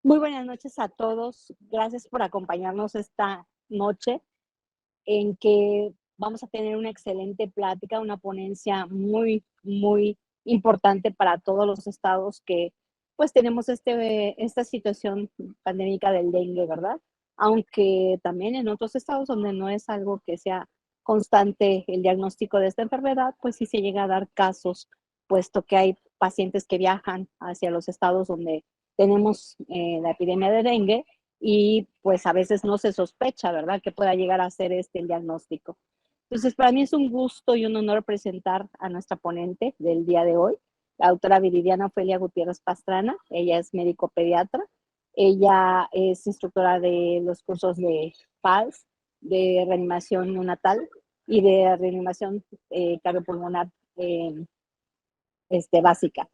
Muy buenas noches a todos. Gracias por acompañarnos esta noche en que vamos a tener una excelente plática, una ponencia muy importante para todos los estados que pues tenemos esta situación pandémica del dengue, ¿verdad? Aunque también en otros estados donde no es algo que sea constante el diagnóstico de esta enfermedad, pues sí se llega a dar casos, puesto que hay pacientes que viajan hacia los estados donde tenemos la epidemia de dengue y pues a veces no se sospecha, ¿verdad?, que pueda llegar a ser este el diagnóstico. Entonces, para mí es un gusto y un honor presentar a nuestra ponente del día de hoy, la doctora Viridiana Ofelia Gutiérrez Pastrana. Ella es médico pediatra, ella es instructora de los cursos de PALS, de reanimación neonatal y de reanimación cardiopulmonar básica.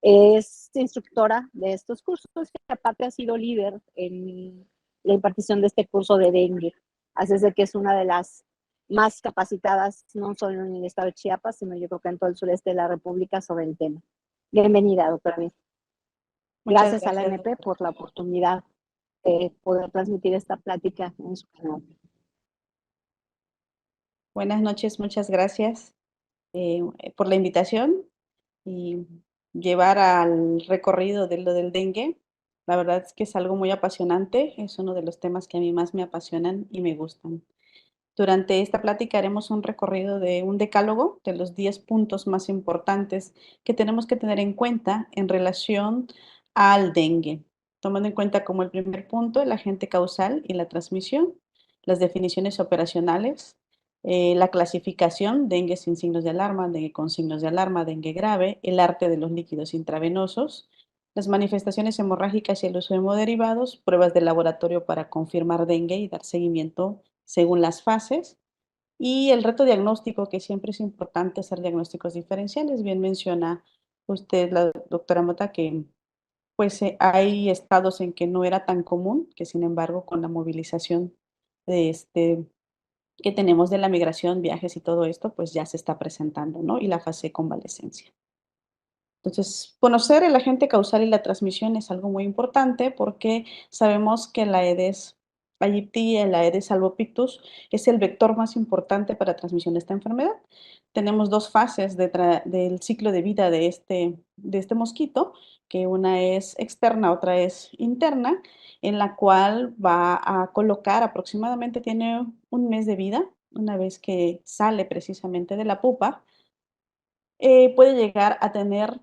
Es instructora de estos cursos y aparte ha sido líder en la impartición de este curso de dengue. Así es de que es una de las más capacitadas, no solo en el estado de Chiapas, sino yo creo que en todo el sureste de la República sobre el tema. Bienvenida, doctora. Muchas Gracias a la gracias, MP doctora. por la oportunidad de poder transmitir esta plática en su canal. Buenas noches, muchas gracias por la invitación y llevar al recorrido de lo del dengue. La verdad es que es algo muy apasionante, es uno de los temas que a mí más me apasionan y me gustan. Durante esta plática haremos un recorrido de un decálogo de los 10 puntos más importantes que tenemos que tener en cuenta en relación al dengue, tomando en cuenta como el primer punto el agente causal y la transmisión, las definiciones operacionales, la clasificación, dengue sin signos de alarma, dengue con signos de alarma, dengue grave, el arte de los líquidos intravenosos, las manifestaciones hemorrágicas y el uso de hemoderivados, pruebas de laboratorio para confirmar dengue y dar seguimiento según las fases, y el reto diagnóstico, que siempre es importante hacer diagnósticos diferenciales. Bien menciona usted, la doctora Mota, que pues hay estados en que no era tan común, que sin embargo con la movilización de que tenemos de la migración, viajes y todo esto, pues ya se está presentando, ¿no? Y la fase de convalescencia. Entonces, conocer el agente causal y la transmisión es algo muy importante porque sabemos que la Aedes aegypti, el Aedes albopictus, es el vector más importante para transmisión de esta enfermedad. Tenemos dos fases del ciclo de vida de este mosquito, que una es externa, otra es interna, en la cual va a colocar aproximadamente, tiene un mes de vida, una vez que sale precisamente de la pupa, puede llegar a tener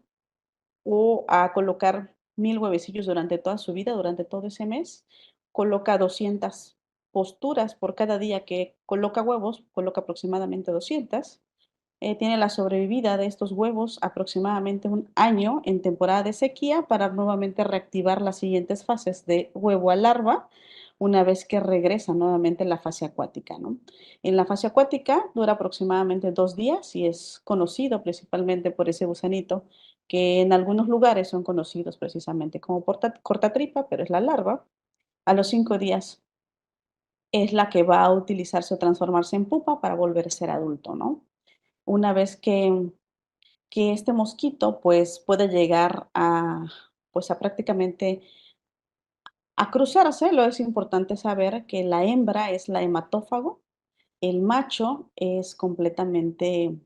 o a colocar 1000 huevecillos durante toda su vida, durante todo ese mes. Coloca 200 posturas por cada día que coloca huevos, coloca aproximadamente 200. Tiene la sobrevivida de estos huevos aproximadamente un año en temporada de sequía para nuevamente reactivar las siguientes fases de huevo a larva una vez que regresa nuevamente la fase acuática, ¿no? En la fase acuática dura aproximadamente 2 días y es conocido principalmente por ese gusanito que en algunos lugares son conocidos precisamente como cortatripa, pero es la larva. A los 5 días es la que va a utilizarse o transformarse en pupa para volver a ser adulto, ¿no? Una vez que este mosquito pues puede llegar a, pues a prácticamente a cruzarse, lo es importante saber que la hembra es la hematófago. El macho es completamente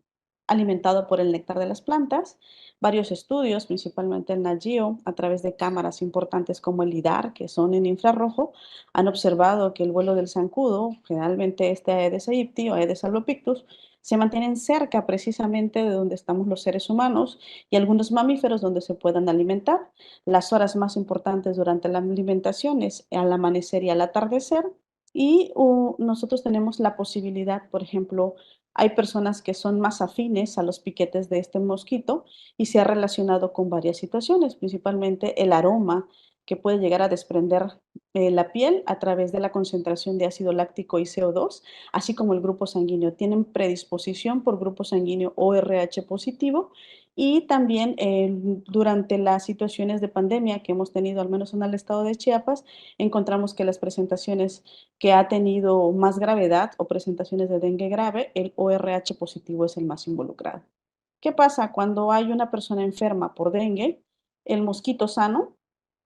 alimentado por el néctar de las plantas. Varios estudios, principalmente en Nat Geo, a través de cámaras importantes como el LIDAR, que son en infrarrojo, han observado que el vuelo del zancudo, generalmente este Aedes aegypti o Aedes albopictus, se mantienen cerca precisamente de donde estamos los seres humanos y algunos mamíferos donde se puedan alimentar. Las horas más importantes durante la alimentación es al amanecer y al atardecer, y nosotros tenemos la posibilidad, por ejemplo, hay personas que son más afines a los piquetes de este mosquito y se ha relacionado con varias situaciones, principalmente el aroma que puede llegar a desprender la piel a través de la concentración de ácido láctico y CO2, así como el grupo sanguíneo. Tienen predisposición por grupo sanguíneo ORH positivo y también durante las situaciones de pandemia que hemos tenido, al menos en el estado de Chiapas, encontramos que las presentaciones que ha tenido más gravedad o presentaciones de dengue grave, el ORH positivo es el más involucrado, ¿Qué pasa? Cuando hay una persona enferma por dengue, el mosquito sano,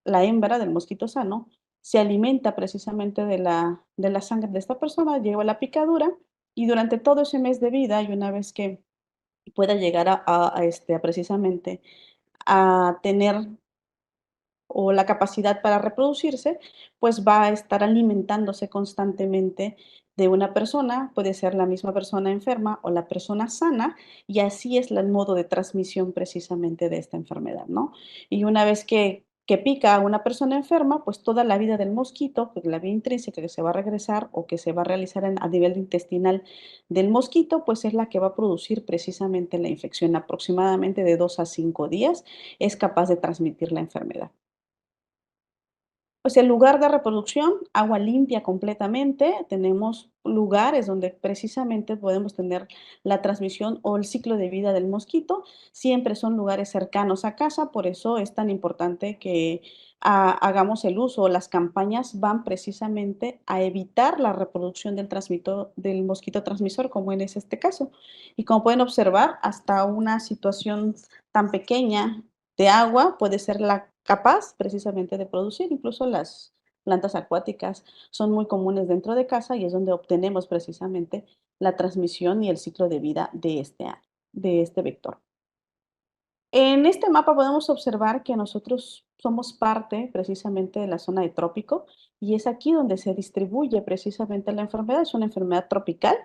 la hembra del mosquito sano, se alimenta precisamente de la sangre de esta persona, lleva la picadura y durante todo ese mes de vida y una vez que pueda llegar a precisamente a tener o la capacidad para reproducirse, pues va a estar alimentándose constantemente de una persona, puede ser la misma persona enferma o la persona sana, y así es el modo de transmisión precisamente de esta enfermedad, ¿no? Y una vez que pica a una persona enferma, pues toda la vida del mosquito, pues la vida intrínseca que se va a regresar o que se va a realizar a nivel intestinal del mosquito, pues es la que va a producir precisamente la infección. Aproximadamente de 2 a 5 días es capaz de transmitir la enfermedad. Pues el lugar de reproducción, agua limpia completamente. Tenemos lugares donde precisamente podemos tener la transmisión o el ciclo de vida del mosquito. Siempre son lugares cercanos a casa, por eso es tan importante que hagamos el uso. Las campañas van precisamente a evitar la reproducción del mosquito transmisor, como es este caso. Y como pueden observar, hasta una situación tan pequeña de agua puede ser la capaz precisamente de producir. Incluso las plantas acuáticas son muy comunes dentro de casa y es donde obtenemos precisamente la transmisión y el ciclo de vida de este vector. En este mapa podemos observar que nosotros somos parte precisamente de la zona de trópico y es aquí donde se distribuye precisamente la enfermedad. Es una enfermedad tropical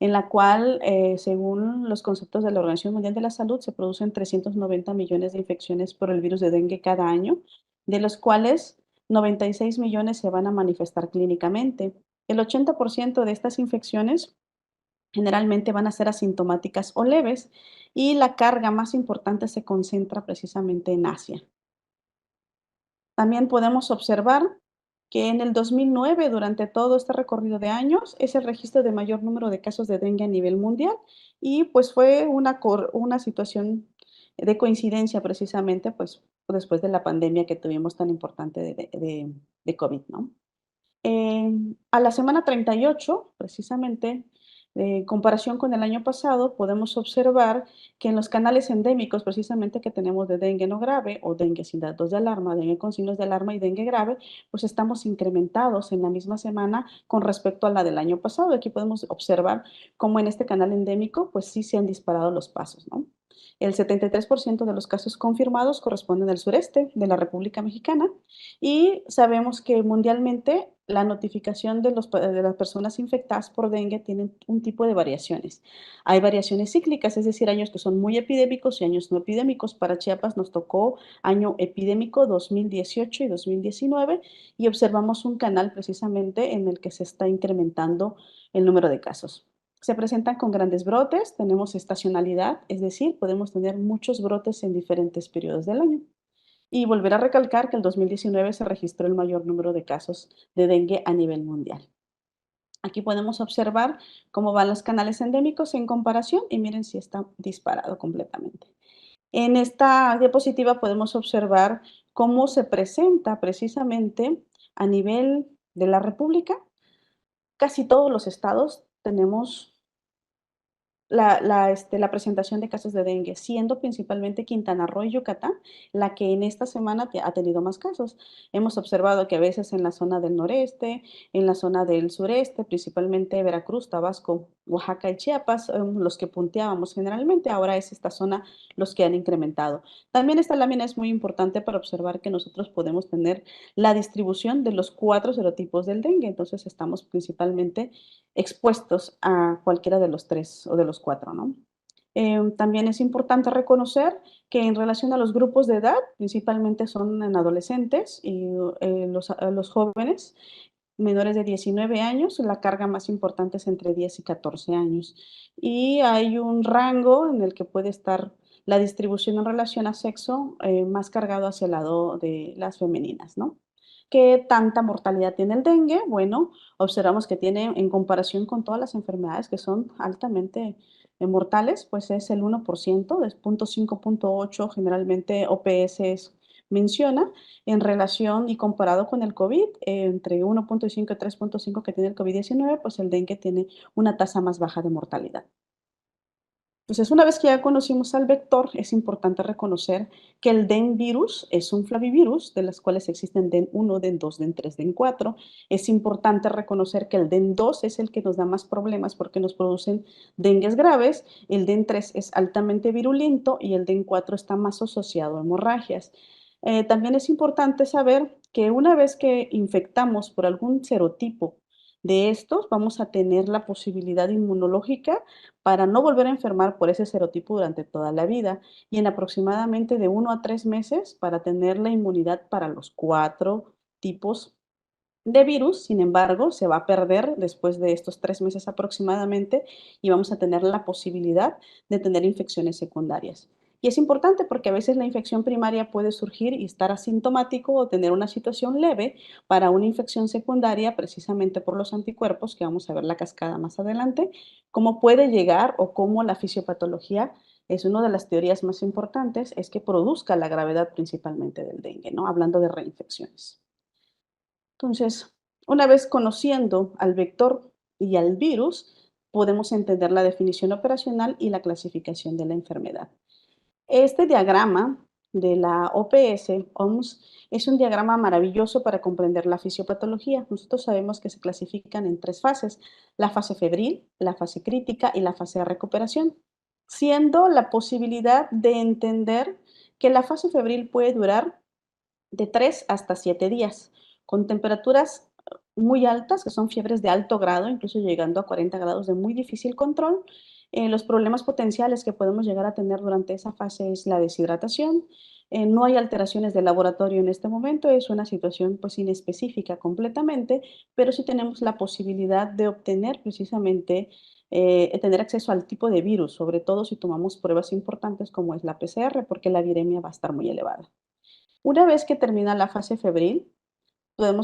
en la cual, según los conceptos de la Organización Mundial de la Salud, se producen 390 millones de infecciones por el virus de dengue cada año, de los cuales 96 millones se van a manifestar clínicamente. El 80% de estas infecciones generalmente van a ser asintomáticas o leves y la carga más importante se concentra precisamente en Asia. También podemos observar que en el 2009, durante todo este recorrido de años, es el registro de mayor número de casos de dengue a nivel mundial y pues fue una situación de coincidencia precisamente pues después de la pandemia que tuvimos tan importante de COVID, ¿no? A la semana 38, precisamente, en comparación con el año pasado, podemos observar que en los canales endémicos, precisamente que tenemos de dengue no grave o dengue sin datos de alarma, dengue con signos de alarma y dengue grave, pues estamos incrementados en la misma semana con respecto a la del año pasado. Aquí podemos observar cómo en este canal endémico, pues sí se han disparado los pasos, ¿no? El 73% de los casos confirmados corresponden al sureste de la República Mexicana y sabemos que mundialmente la notificación de las personas infectadas por dengue tienen un tipo de variaciones. Hay variaciones cíclicas, es decir, años que son muy epidémicos y años no epidémicos. Para Chiapas nos tocó año epidémico 2018 y 2019 y observamos un canal precisamente en el que se está incrementando el número de casos. Se presentan con grandes brotes, tenemos estacionalidad, es decir, podemos tener muchos brotes en diferentes periodos del año. Y volver a recalcar que el 2019 se registró el mayor número de casos de dengue a nivel mundial. Aquí podemos observar cómo van los canales endémicos en comparación y miren si está disparado completamente. En esta diapositiva podemos observar cómo se presenta precisamente a nivel de la República. Casi todos los estados tenemos la presentación de casos de dengue, siendo principalmente Quintana Roo y Yucatán la que en esta semana ha tenido más casos. Hemos observado que a veces en la zona del noreste, en la zona del sureste, principalmente Veracruz, Tabasco, Oaxaca y Chiapas, los que punteábamos generalmente, ahora es esta zona los que han incrementado. También esta lámina es muy importante para observar que nosotros podemos tener la distribución de los 4 serotipos del dengue, entonces estamos principalmente expuestos a cualquiera de los 3 o de los 4, ¿no? También es importante reconocer que en relación a los grupos de edad, principalmente son en adolescentes y los jóvenes menores de 19 años, la carga más importante es entre 10 y 14 años. Y hay un rango en el que puede estar la distribución en relación a sexo más cargado hacia el lado de las femeninas, ¿no? ¿Qué tanta mortalidad tiene el dengue? Bueno, observamos que tiene, en comparación con todas las enfermedades que son altamente mortales, pues es el 1%, es 0.5, 0.8, generalmente OPS menciona, en relación y comparado con el COVID, entre 1.5 y 3.5 que tiene el COVID-19, pues el dengue tiene una tasa más baja de mortalidad. Entonces, una vez que ya conocimos al vector, es importante reconocer que el DEN virus es un flavivirus, de las cuales existen DEN 1, DEN 2, DEN 3, DEN 4. Es importante reconocer que el DEN 2 es el que nos da más problemas porque nos producen dengues graves, el DEN 3 es altamente virulento y el DEN 4 está más asociado a hemorragias. También es importante saber que una vez que infectamos por algún serotipo de estos, vamos a tener la posibilidad inmunológica para no volver a enfermar por ese serotipo durante toda la vida y en aproximadamente de 1 a 3 meses para tener la inmunidad para los 4 tipos de virus. Sin embargo, se va a perder después de estos 3 meses aproximadamente y vamos a tener la posibilidad de tener infecciones secundarias. Y es importante porque a veces la infección primaria puede surgir y estar asintomático o tener una situación leve para una infección secundaria precisamente por los anticuerpos, que vamos a ver la cascada más adelante, cómo puede llegar o cómo la fisiopatología es una de las teorías más importantes, es que produzca la gravedad principalmente del dengue, ¿no? Hablando de reinfecciones. Entonces, una vez conociendo al vector y al virus, podemos entender la definición operacional y la clasificación de la enfermedad. Este diagrama de la OPS es un diagrama maravilloso para comprender la fisiopatología. Nosotros sabemos que se clasifican en 3 fases: la fase febril, la fase crítica y la fase de recuperación, siendo la posibilidad de entender que la fase febril puede durar de 3 hasta 7 días, con temperaturas muy altas, que son fiebres de alto grado, incluso llegando a 40 grados de muy difícil control. Los problemas potenciales que podemos llegar a tener durante esa fase es la deshidratación. No hay alteraciones de laboratorio en este momento, es una situación pues inespecífica completamente, pero sí tenemos la posibilidad de obtener precisamente, tener acceso al tipo de virus, sobre todo si tomamos pruebas importantes como es la PCR, porque la viremia va a estar muy elevada. Una vez que termina la fase febril,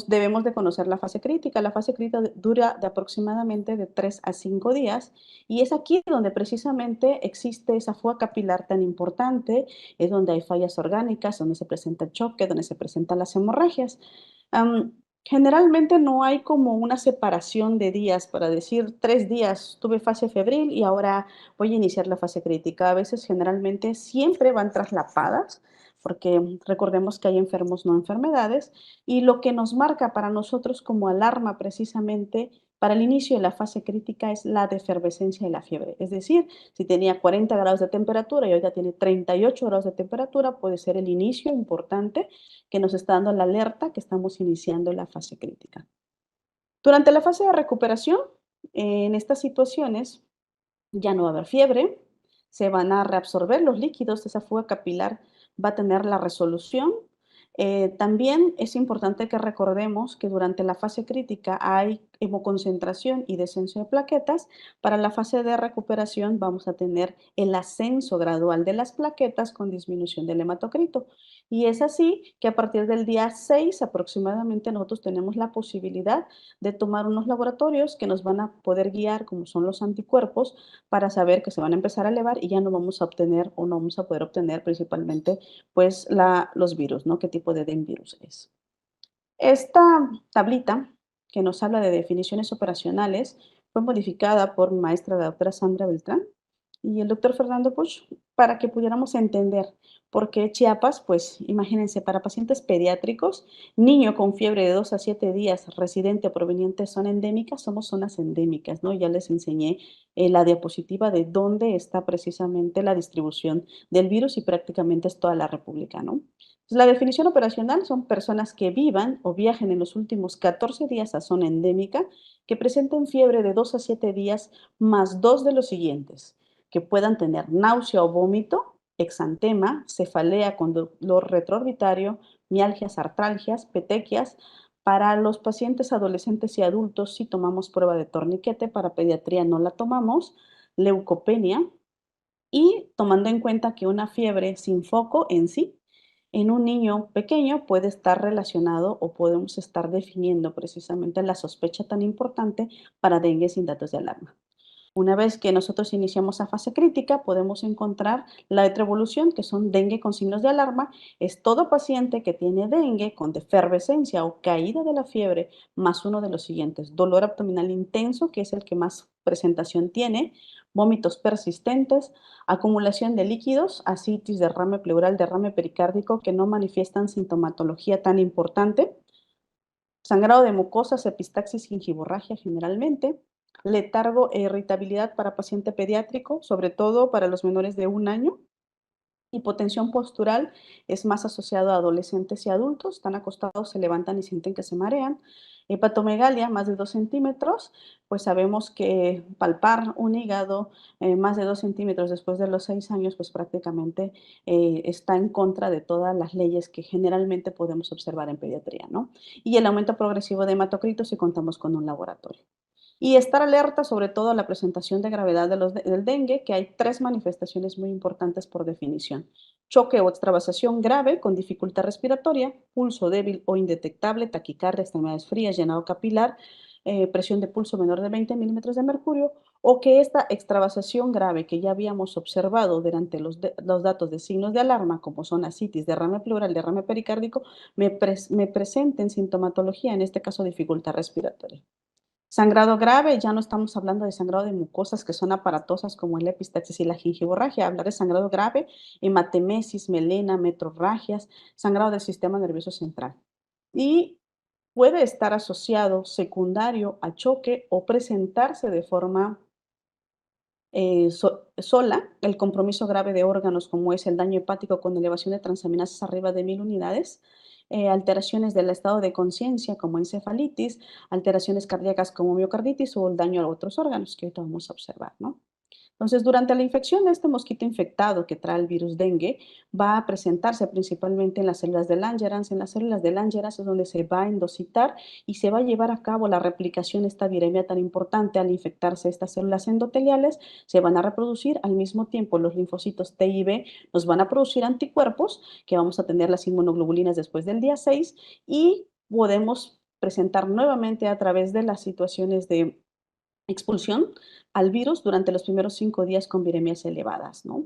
debemos de conocer la fase crítica. La fase crítica dura de aproximadamente de 3 a 5 días y es aquí donde precisamente existe esa fuga capilar tan importante, es donde hay fallas orgánicas, donde se presenta el choque, donde se presentan las hemorragias. Generalmente no hay como una separación de días para decir 3 días tuve fase febril y ahora voy a iniciar la fase crítica. A veces generalmente siempre van traslapadas porque recordemos que hay enfermos, no enfermedades, y lo que nos marca para nosotros como alarma precisamente para el inicio de la fase crítica es la defervescencia de la fiebre. Es decir, si tenía 40 grados de temperatura y ahorita tiene 38 grados de temperatura, puede ser el inicio importante que nos está dando la alerta que estamos iniciando la fase crítica. Durante la fase de recuperación, en estas situaciones ya no va a haber fiebre, se van a reabsorber los líquidos, esa fuga capilar va a tener la resolución. También es importante que recordemos que durante la fase crítica hay hemoconcentración y descenso de plaquetas. Para la fase de recuperación vamos a tener el ascenso gradual de las plaquetas con disminución del hematocrito. Y es así que a partir del día 6 aproximadamente nosotros tenemos la posibilidad de tomar unos laboratorios que nos van a poder guiar, como son los anticuerpos, para saber que se van a empezar a elevar y ya no vamos a obtener o no vamos a poder obtener principalmente pues los virus, ¿no? ¿Qué tipo de den virus es? Esta tablita que nos habla de definiciones operacionales fue modificada por mi maestra, la doctora Sandra Beltrán, y el doctor Fernando Puch, para que pudiéramos entender por qué Chiapas, pues imagínense, para pacientes pediátricos, niño con fiebre de 2 a 7 días, residente proveniente de zona endémica, somos zonas endémicas, ¿no? Ya les enseñé la diapositiva de dónde está precisamente la distribución del virus y prácticamente es toda la República, ¿no? Pues, la definición operacional son personas que vivan o viajen en los últimos 14 días a zona endémica, que presenten fiebre de 2 a 7 días, más dos de los siguientes, que puedan tener náusea o vómito, exantema, cefalea con dolor retroorbitario, mialgias, artralgias, petequias. Para los pacientes adolescentes y adultos, si tomamos prueba de torniquete, para pediatría no la tomamos, leucopenia, y tomando en cuenta que una fiebre sin foco en sí, en un niño pequeño puede estar relacionado o podemos estar definiendo precisamente la sospecha tan importante para dengue sin datos de alarma. Una vez que nosotros iniciamos a fase crítica, podemos encontrar la evolución, que son dengue con signos de alarma. Es todo paciente que tiene dengue con defervescencia o caída de la fiebre, más uno de los siguientes: dolor abdominal intenso, que es el que más presentación tiene, vómitos persistentes, acumulación de líquidos, ascitis, derrame pleural, derrame pericárdico que no manifiestan sintomatología tan importante, sangrado de mucosas, epistaxis, gingivorragia generalmente, letargo e irritabilidad para paciente pediátrico, sobre todo para los menores de 1 año. Hipotensión postural es más asociado a adolescentes y adultos, están acostados, se levantan y sienten que se marean. Hepatomegalia, más de 2 centímetros, pues sabemos que palpar un hígado más de 2 centímetros después de los 6 años, pues prácticamente está en contra de todas las leyes que generalmente podemos observar en pediatría, ¿no? Y el aumento progresivo de hematocritos si contamos con un laboratorio. Y estar alerta sobre todo a la presentación de gravedad del dengue, que hay 3 manifestaciones muy importantes por definición. Choque o extravasación grave con dificultad respiratoria, pulso débil o indetectable, taquicardia, extremidades frías, llenado capilar, presión de pulso menor de 20 milímetros de mercurio, o que esta extravasación grave que ya habíamos observado durante los datos de signos de alarma, como son ascitis, derrame pleural, derrame pericárdico, me presenten sintomatología, en este caso dificultad respiratoria. Sangrado grave, ya no estamos hablando de sangrado de mucosas que son aparatosas como el epistaxis y la gingivorragia, hablar de sangrado grave, hematemesis, melena, metrorragias, sangrado del sistema nervioso central. Y puede estar asociado secundario a choque o presentarse de forma sola, el compromiso grave de órganos, como es el daño hepático con elevación de transaminasas arriba de 1000 unidades, alteraciones del estado de conciencia, como encefalitis, alteraciones cardíacas como miocarditis o el daño a otros órganos, que ahorita vamos a observar, ¿no? Entonces, durante la infección de este mosquito infectado que trae el virus dengue, va a presentarse principalmente en las células de Langerhans. En las células de Langerhans es donde se va a endocitar y se va a llevar a cabo la replicación de esta viremia tan importante. Al infectarse estas células endoteliales, se van a reproducir al mismo tiempo los linfocitos T y B, nos van a producir anticuerpos, que vamos a tener las inmunoglobulinas después del día 6 y podemos presentar nuevamente a través de las situaciones de expulsión al virus durante los primeros 5 días con viremias elevadas, ¿no?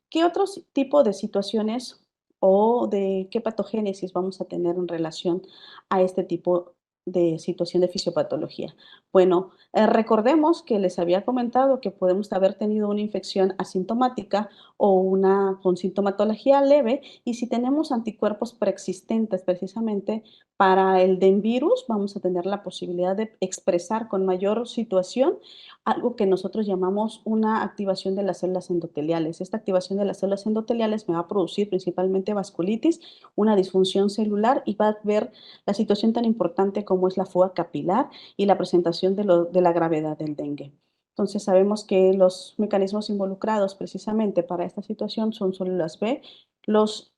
¿Qué otros tipo de situaciones o de qué patogénesis vamos a tener en relación a este tipo de situación de fisiopatología? Bueno, recordemos que les había comentado que podemos haber tenido una infección asintomática o una con sintomatología leve, y si tenemos anticuerpos preexistentes precisamente para el denvirus, vamos a tener la posibilidad de expresar con mayor situación algo que nosotros llamamos una activación de las células endoteliales. Esta activación de las células endoteliales me va a producir principalmente vasculitis, una disfunción celular, y va a ver la situación tan importante como es la fuga capilar y la presentación de la gravedad del dengue. Entonces sabemos que los mecanismos involucrados precisamente para esta situación son células B, los,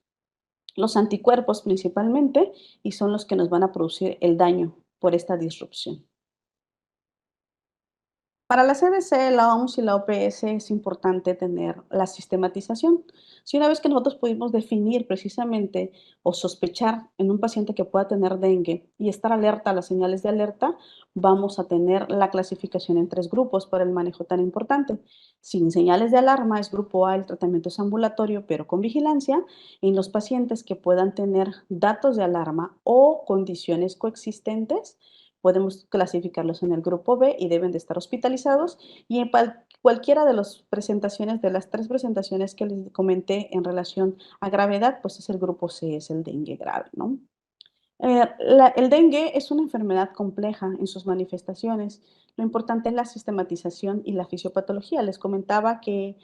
los anticuerpos principalmente, y son los que nos van a producir el daño por esta disrupción. Para la CDC, la OMS y la OPS es importante tener la sistematización. Si una vez que nosotros pudimos definir precisamente o sospechar en un paciente que pueda tener dengue y estar alerta a las señales de alerta, vamos a tener la clasificación en 3 grupos para el manejo tan importante. Sin señales de alarma es grupo A, el tratamiento es ambulatorio, pero con vigilancia. En los pacientes que puedan tener datos de alarma o condiciones coexistentes, podemos clasificarlos en el grupo B y deben de estar hospitalizados. Y en cualquiera de las presentaciones, de las 3 presentaciones que les comenté en relación a gravedad, pues es el grupo C, es el dengue grave, ¿no? El dengue es una enfermedad compleja en sus manifestaciones. Lo importante es la sistematización y la fisiopatología. Les comentaba que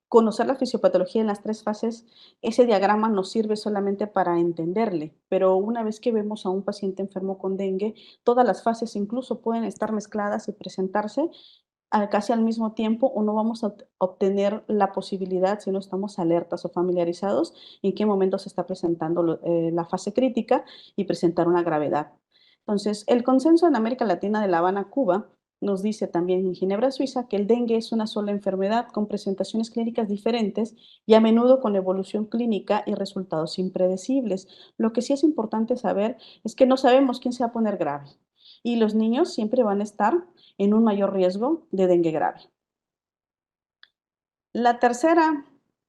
conocer la fisiopatología en las 3 fases, ese diagrama nos sirve solamente para entenderle, pero una vez que vemos a un paciente enfermo con dengue, todas las fases incluso pueden estar mezcladas y presentarse casi al mismo tiempo, o no vamos a obtener la posibilidad, si no estamos alertas o familiarizados, en qué momento se está presentando la fase crítica y presentar una gravedad. Entonces, el consenso en América Latina de La Habana, Cuba, nos dice también en Ginebra, Suiza, que el dengue es una sola enfermedad con presentaciones clínicas diferentes y a menudo con evolución clínica y resultados impredecibles. Lo que sí es importante saber es que no sabemos quién se va a poner grave, y los niños siempre van a estar en un mayor riesgo de dengue grave. La tercera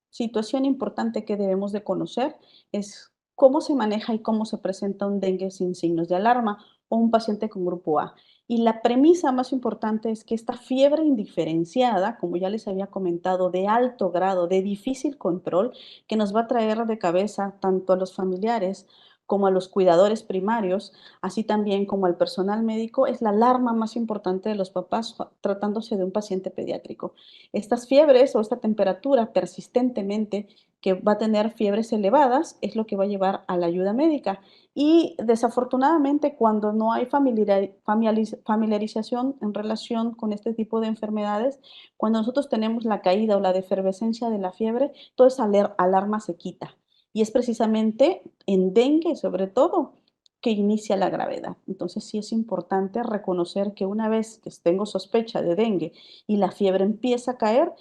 situación importante que debemos de conocer es cómo se maneja y cómo se presenta un dengue sin signos de alarma o un paciente con grupo A. Y la premisa más importante es que esta fiebre indiferenciada, como ya les había comentado, de alto grado, de difícil control, que nos va a traer de cabeza tanto a los familiares como a los cuidadores primarios, así también como al personal médico, es la alarma más importante de los papás tratándose de un paciente pediátrico. Estas fiebres o esta temperatura persistentemente que va a tener fiebres elevadas es lo que va a llevar a la ayuda médica. Y desafortunadamente, cuando no hay familiarización en relación con este tipo de enfermedades, cuando nosotros tenemos la caída o la defervescencia de la fiebre, toda esa alarma se quita. Y es precisamente en dengue, sobre todo, que inicia la gravedad. Entonces, sí es importante reconocer que una vez que tengo sospecha de dengue y la fiebre empieza a caer,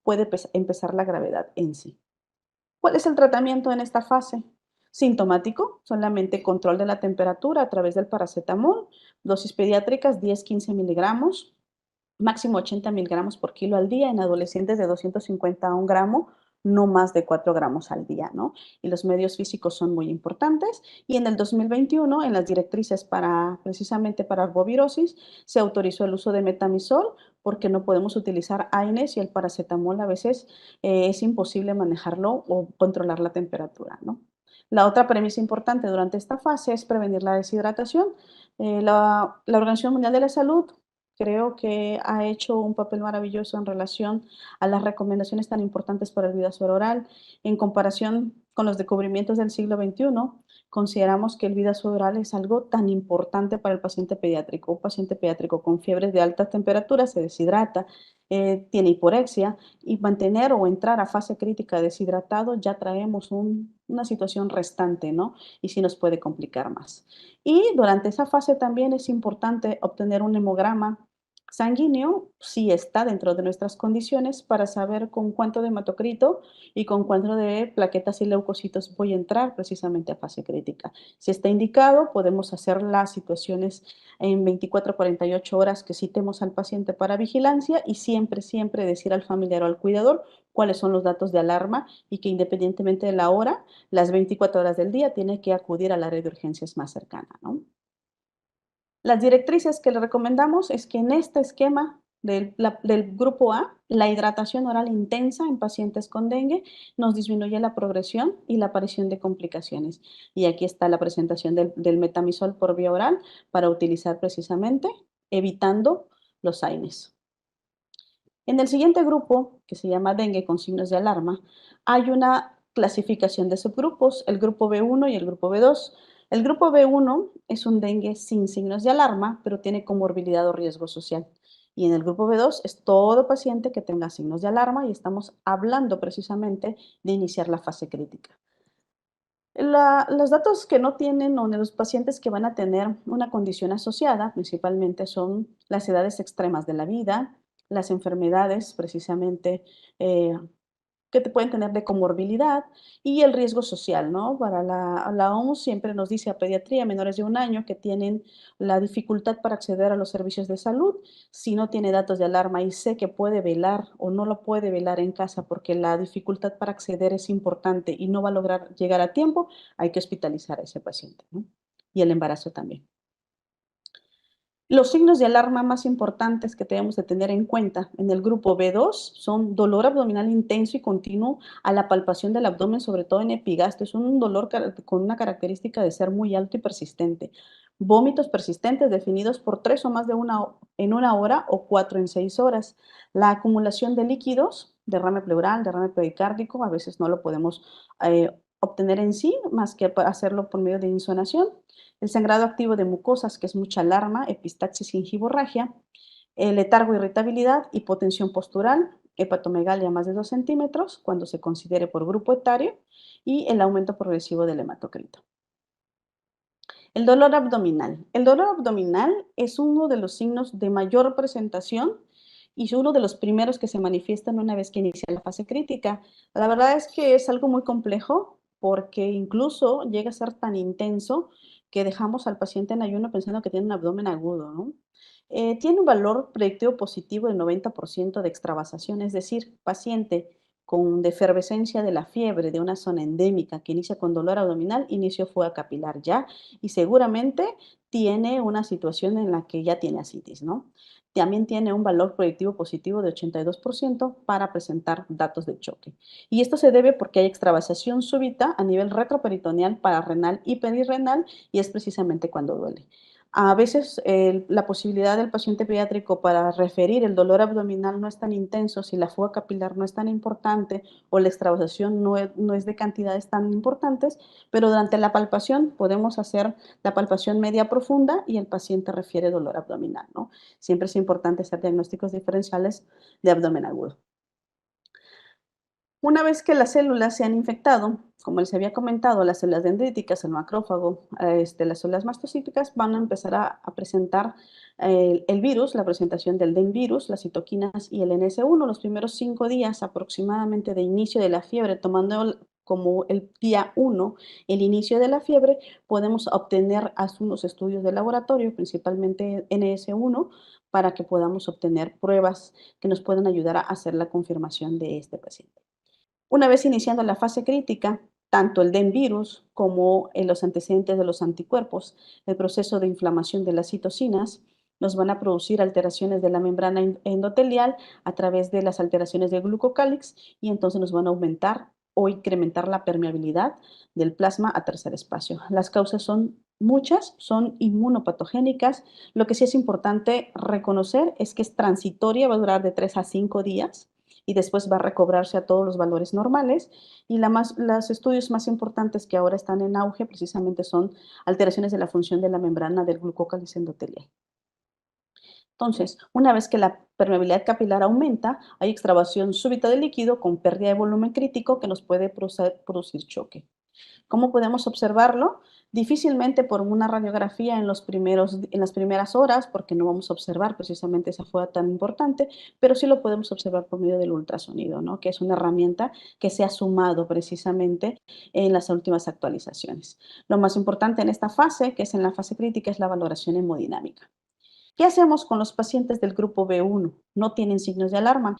puede empezar la gravedad en sí. ¿Cuál es el tratamiento en esta fase? Sintomático, solamente control de la temperatura a través del paracetamol, dosis pediátricas 10-15 miligramos, máximo 80 miligramos por kilo al día, en adolescentes de 250 a 1 gramo, no más de 4 gramos al día, ¿no? Y los medios físicos son muy importantes. Y en el 2021, en las directrices precisamente para arbovirosis, se autorizó el uso de metamisol porque no podemos utilizar AINES y el paracetamol a veces es imposible manejarlo o controlar la temperatura, ¿no? La otra premisa importante durante esta fase es prevenir la deshidratación. La Organización Mundial de la Salud creo que ha hecho un papel maravilloso en relación a las recomendaciones tan importantes para el vida oral. En comparación con los descubrimientos del siglo XXI, consideramos que el vida oral es algo tan importante para el paciente pediátrico. Un paciente pediátrico con fiebres de altas temperaturas se deshidrata, tiene hiporexia y mantener o entrar a fase crítica deshidratado ya traemos una situación restante, ¿no? Y sí nos puede complicar más. Y durante esa fase también es importante obtener un hemograma sanguíneo, si está dentro de nuestras condiciones, para saber con cuánto de hematocrito y con cuánto de plaquetas y leucocitos voy a entrar precisamente a fase crítica. Si está indicado, podemos hacer las situaciones en 24 a 48 horas que citemos al paciente para vigilancia y siempre, siempre decir al familiar o al cuidador cuáles son los datos de alarma y que independientemente de la hora, las 24 horas del día tiene que acudir al área de urgencias más cercana, ¿no? Las directrices que le recomendamos es que en este esquema del grupo A, la hidratación oral intensa en pacientes con dengue nos disminuye la progresión y la aparición de complicaciones. Y aquí está la presentación del metamisol por vía oral para utilizar precisamente evitando los AINES. En el siguiente grupo, que se llama dengue con signos de alarma, hay una clasificación de subgrupos, el grupo B1 y el grupo B2. El grupo B1 es un dengue sin signos de alarma, pero tiene comorbilidad o riesgo social. Y en el grupo B2 es todo paciente que tenga signos de alarma y estamos hablando precisamente de iniciar la fase crítica. Los datos que no tienen o de los pacientes que van a tener una condición asociada principalmente son las edades extremas de la vida, las enfermedades precisamente eh, que te pueden tener de comorbilidad y el riesgo social, ¿no? Para la OMS siempre nos dice a pediatría menores de 1 año que tienen la dificultad para acceder a los servicios de salud. Si no tiene datos de alarma y sé que puede velar o no lo puede velar en casa porque la dificultad para acceder es importante y no va a lograr llegar a tiempo, hay que hospitalizar a ese paciente, ¿no? Y el embarazo también. Los signos de alarma más importantes que debemos de tener en cuenta en el grupo B2 son dolor abdominal intenso y continuo a la palpación del abdomen, sobre todo en epigastrio. Es un dolor con una característica de ser muy alto y persistente. Vómitos persistentes definidos por 3 o más en 1 hora o 4 en 6 horas. La acumulación de líquidos, derrame pleural, derrame pericárdico, a veces no lo podemos obtener en sí, más que hacerlo por medio de insonación. El sangrado activo de mucosas, que es mucha alarma, epistaxis y gingivorragia, el letargo, irritabilidad, hipotensión postural, hepatomegalia más de 2 centímetros, cuando se considere por grupo etario, y el aumento progresivo del hematocrito. El dolor abdominal. El dolor abdominal es uno de los signos de mayor presentación y es uno de los primeros que se manifiestan una vez que inicia la fase crítica. La verdad es que es algo muy complejo porque incluso llega a ser tan intenso que dejamos al paciente en ayuno pensando que tiene un abdomen agudo, ¿no? Tiene un valor predictivo positivo del 90% de extravasación, es decir, paciente con de efervescencia de la fiebre de una zona endémica que inicia con dolor abdominal, inicio fuga capilar ya, y seguramente tiene una situación en la que ya tiene ascitis, ¿no? También tiene un valor predictivo positivo de 82% para presentar datos de choque. Y esto se debe porque hay extravasación súbita a nivel retroperitoneal, pararrenal y perirrenal, y es precisamente cuando duele. A veces la posibilidad del paciente pediátrico para referir el dolor abdominal no es tan intenso si la fuga capilar no es tan importante o la extravasación no es de cantidades tan importantes, pero durante la palpación podemos hacer la palpación media profunda y el paciente refiere dolor abdominal, ¿no? Siempre es importante hacer diagnósticos diferenciales de abdomen agudo. Una vez que las células se han infectado, como les había comentado, las células dendríticas, el macrófago, las células mastocíticas van a empezar a presentar el virus, la presentación del denvirus, las citoquinas y el NS1 los primeros 5 días aproximadamente de inicio de la fiebre, tomando como el día 1 el inicio de la fiebre, podemos obtener unos estudios de laboratorio, principalmente NS1, para que podamos obtener pruebas que nos puedan ayudar a hacer la confirmación de este paciente. Una vez iniciando la fase crítica, tanto el denvirus como los antecedentes de los anticuerpos, el proceso de inflamación de las citocinas, nos van a producir alteraciones de la membrana endotelial a través de las alteraciones del glucocálix y entonces nos van a aumentar o incrementar la permeabilidad del plasma a tercer espacio. Las causas son muchas, son inmunopatogénicas. Lo que sí es importante reconocer es que es transitoria, va a durar de 3 a 5 días y después va a recobrarse a todos los valores normales. Y los estudios más importantes que ahora están en auge precisamente son alteraciones de la función de la membrana del glucócalis endotelial. Entonces, una vez que la permeabilidad capilar aumenta, hay extravasación súbita de líquido con pérdida de volumen crítico que nos puede producir choque. ¿Cómo podemos observarlo? Difícilmente por una radiografía en las primeras horas, porque no vamos a observar precisamente esa fuga tan importante, pero sí lo podemos observar por medio del ultrasonido, ¿no? Que es una herramienta que se ha sumado precisamente en las últimas actualizaciones. Lo más importante en esta fase, que es en la fase crítica, es la valoración hemodinámica. ¿Qué hacemos con los pacientes del grupo B1? No tienen signos de alarma,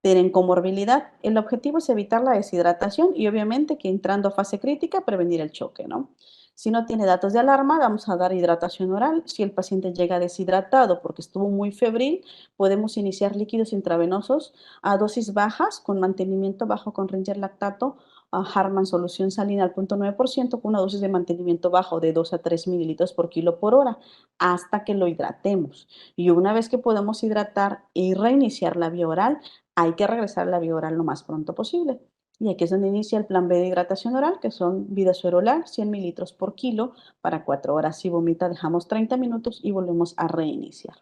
tienen comorbilidad. El objetivo es evitar la deshidratación y obviamente que entrando a fase crítica prevenir el choque, ¿no? Si no tiene datos de alarma, vamos a dar hidratación oral. Si el paciente llega deshidratado porque estuvo muy febril, podemos iniciar líquidos intravenosos a dosis bajas con mantenimiento bajo con Ringer lactato, a Harman solución salina al 0.9% con una dosis de mantenimiento bajo de 2 a 3 mililitros por kilo por hora hasta que lo hidratemos. Y una vez que podamos hidratar y reiniciar la vía oral, hay que regresar a la vía oral lo más pronto posible. Y aquí es donde inicia el plan B de hidratación oral, que son Vidassuero oral, 100 mililitros por kilo para 4 horas. Si vomita, dejamos 30 minutos y volvemos a reiniciar.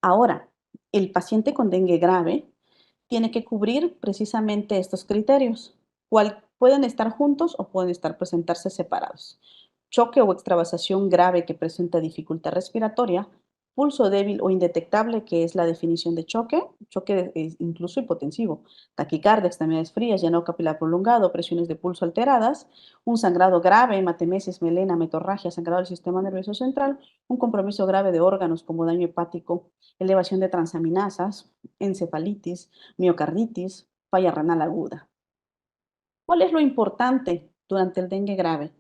Ahora, el paciente con dengue grave tiene que cubrir precisamente estos criterios. Pueden estar juntos o pueden presentarse separados. Choque o extravasación grave que presenta dificultad respiratoria, pulso débil o indetectable, que es la definición de choque, choque incluso hipotensivo, taquicardia, extremidades frías, llanado capilar prolongado, presiones de pulso alteradas, un sangrado grave, hematemesis, melena, metorragia, sangrado del sistema nervioso central, un compromiso grave de órganos como daño hepático, elevación de transaminasas, encefalitis, miocarditis, falla renal aguda. ¿Cuál es lo importante durante el dengue grave?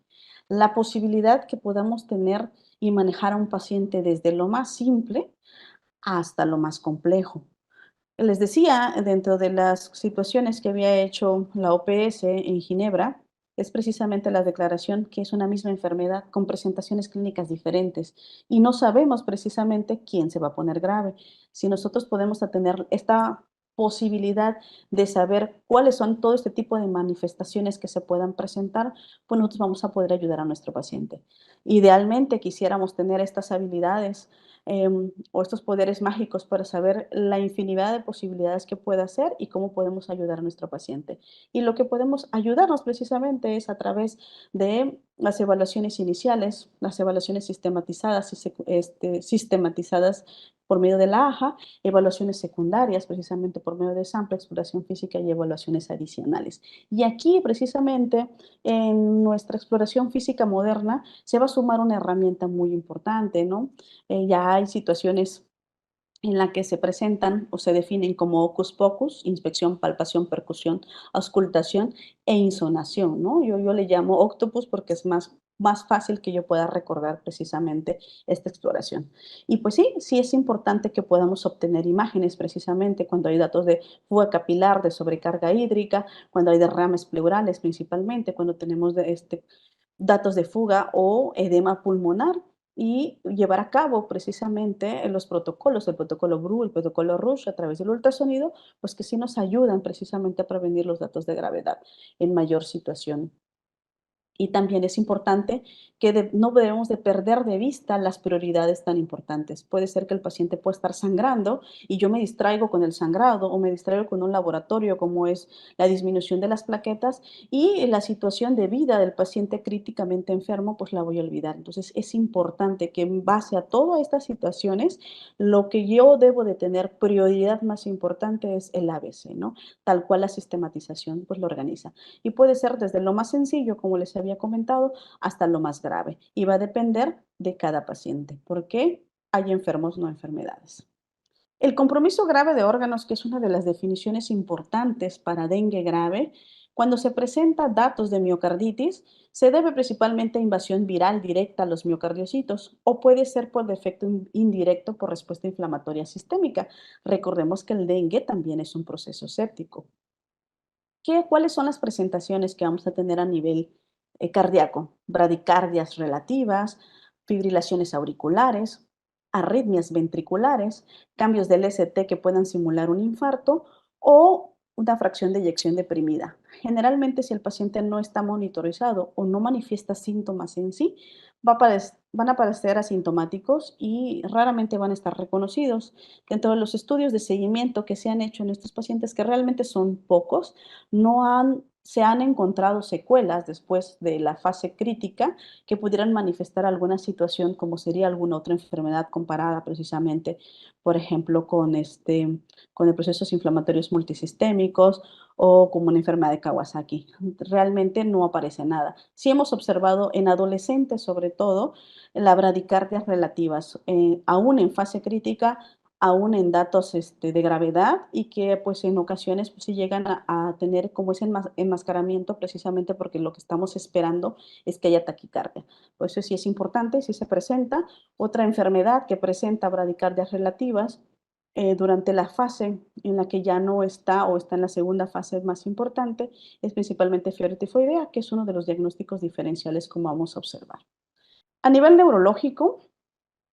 La posibilidad que podamos tener y manejar a un paciente desde lo más simple hasta lo más complejo. Les decía, dentro de las situaciones que había hecho la OPS en Ginebra, es precisamente la declaración que es una misma enfermedad con presentaciones clínicas diferentes y no sabemos precisamente quién se va a poner grave. Si nosotros podemos tener esta posibilidad de saber cuáles son todo este tipo de manifestaciones que se puedan presentar, pues nosotros vamos a poder ayudar a nuestro paciente. Idealmente quisiéramos tener estas habilidades o estos poderes mágicos para saber la infinidad de posibilidades que puede hacer y cómo podemos ayudar a nuestro paciente. Y lo que podemos ayudarnos precisamente es a través de las evaluaciones iniciales, las evaluaciones sistematizadas, sistematizadas por medio de la AJA, evaluaciones secundarias precisamente por medio de sample, exploración física y evaluaciones adicionales. Y aquí precisamente en nuestra exploración física moderna se va a sumar una herramienta muy importante, ¿no? Ya hay situaciones en la que se presentan o se definen como hocus pocus, inspección, palpación, percusión, auscultación e insonación, ¿no? Yo le llamo octopus porque es más fácil que yo pueda recordar precisamente esta exploración. Y pues sí, sí es importante que podamos obtener imágenes precisamente cuando hay datos de fuga capilar, de sobrecarga hídrica, cuando hay derrames pleurales principalmente, cuando tenemos datos de fuga o edema pulmonar y llevar a cabo precisamente los protocolos, el protocolo BRU, el protocolo RUSH a través del ultrasonido, pues que sí nos ayudan precisamente a prevenir los datos de gravedad en mayor situación. Y también es importante que no debemos de perder de vista las prioridades tan importantes. Puede ser que el paciente pueda estar sangrando y yo me distraigo con el sangrado o me distraigo con un laboratorio como es la disminución de las plaquetas y la situación de vida del paciente críticamente enfermo, pues la voy a olvidar. Entonces es importante que en base a todas estas situaciones, lo que yo debo de tener prioridad más importante es el ABC, ¿no? Tal cual la sistematización pues lo organiza. Y puede ser desde lo más sencillo, como les había comentado, hasta lo más grave. Y va a depender de cada paciente, porque hay enfermos, no enfermedades. El compromiso grave de órganos, que es una de las definiciones importantes para dengue grave, cuando se presenta datos de miocarditis, se debe principalmente a invasión viral directa a los miocardiocitos o puede ser por defecto indirecto por respuesta inflamatoria sistémica. Recordemos que el dengue también es un proceso séptico. ¿Cuáles son las presentaciones que vamos a tener a nivel cardíaco? Bradicardias relativas, fibrilaciones auriculares, arritmias ventriculares, cambios del ST que puedan simular un infarto o una fracción de eyección deprimida. Generalmente, si el paciente no está monitorizado o no manifiesta síntomas en sí, van a parecer asintomáticos y raramente van a estar reconocidos. Dentro de los estudios de seguimiento que se han hecho en estos pacientes, que realmente son pocos, se han encontrado secuelas después de la fase crítica que pudieran manifestar alguna situación como sería alguna otra enfermedad comparada precisamente, por ejemplo, con el procesos inflamatorios multisistémicos o como una enfermedad de Kawasaki. Realmente no aparece nada. Sí hemos observado en adolescentes, sobre todo, las bradicardias relativas, aún en fase crítica, aún en datos de gravedad y que pues en ocasiones pues, sí llegan a tener como ese enmascaramiento precisamente porque lo que estamos esperando es que haya taquicardia. Por eso sí es importante, si se presenta otra enfermedad que presenta bradicardias relativas durante la fase en la que ya no está o está en la segunda fase más importante, es principalmente fiebre tifoidea, que es uno de los diagnósticos diferenciales como vamos a observar. A nivel neurológico,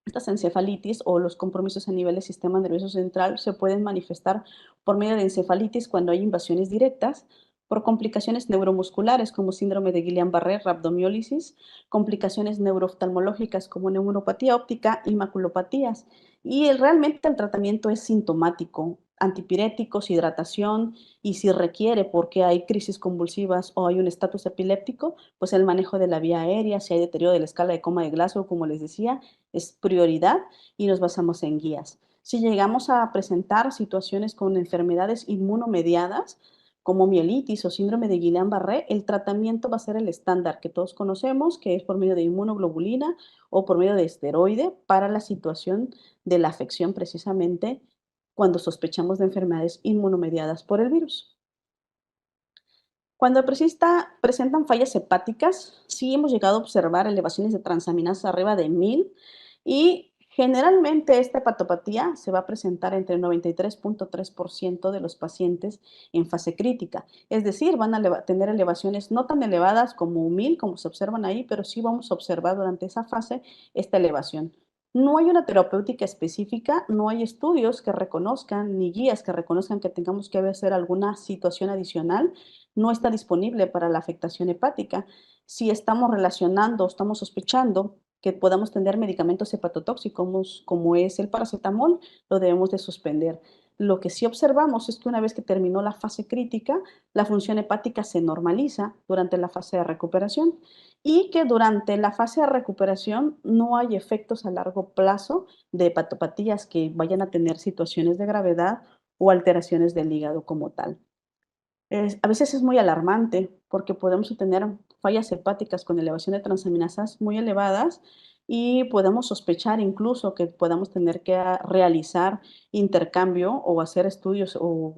estas encefalitis o los compromisos a nivel del sistema nervioso central se pueden manifestar por medio de encefalitis cuando hay invasiones directas, por complicaciones neuromusculares como síndrome de Guillain-Barré, rhabdomiólisis, complicaciones neurooftalmológicas como neuropatía óptica y maculopatías. Y realmente el tratamiento es sintomático, antipiréticos, hidratación y si requiere porque hay crisis convulsivas o hay un estatus epiléptico, pues el manejo de la vía aérea, si hay deterioro de la escala de coma de Glasgow, como les decía, es prioridad y nos basamos en guías. Si llegamos a presentar situaciones con enfermedades inmunomediadas, como mielitis o síndrome de Guillain-Barré, el tratamiento va a ser el estándar que todos conocemos, que es por medio de inmunoglobulina o por medio de esteroide para la situación de la afección precisamente cuando sospechamos de enfermedades inmunomediadas por el virus. Cuando presentan fallas hepáticas, sí hemos llegado a observar elevaciones de transaminasas arriba de 1000 y generalmente esta hepatopatía se va a presentar entre el 93.3% de los pacientes en fase crítica. Es decir, van a tener elevaciones no tan elevadas como 1000, como se observan ahí, pero sí vamos a observar durante esa fase esta elevación. No hay una terapéutica específica, no hay estudios que reconozcan ni guías que reconozcan que tengamos que hacer alguna situación adicional, no está disponible para la afectación hepática. Si estamos relacionando, estamos sospechando que podamos tener medicamentos hepatotóxicos como es el paracetamol, lo debemos de suspender. Lo que sí observamos es que una vez que terminó la fase crítica, la función hepática se normaliza durante la fase de recuperación y que durante la fase de recuperación no hay efectos a largo plazo de hepatopatías que vayan a tener situaciones de gravedad o alteraciones del hígado como tal. A veces es muy alarmante porque podemos tener fallas hepáticas con elevación de transaminasas muy elevadas y podemos sospechar incluso que podamos tener que realizar intercambio o hacer estudios o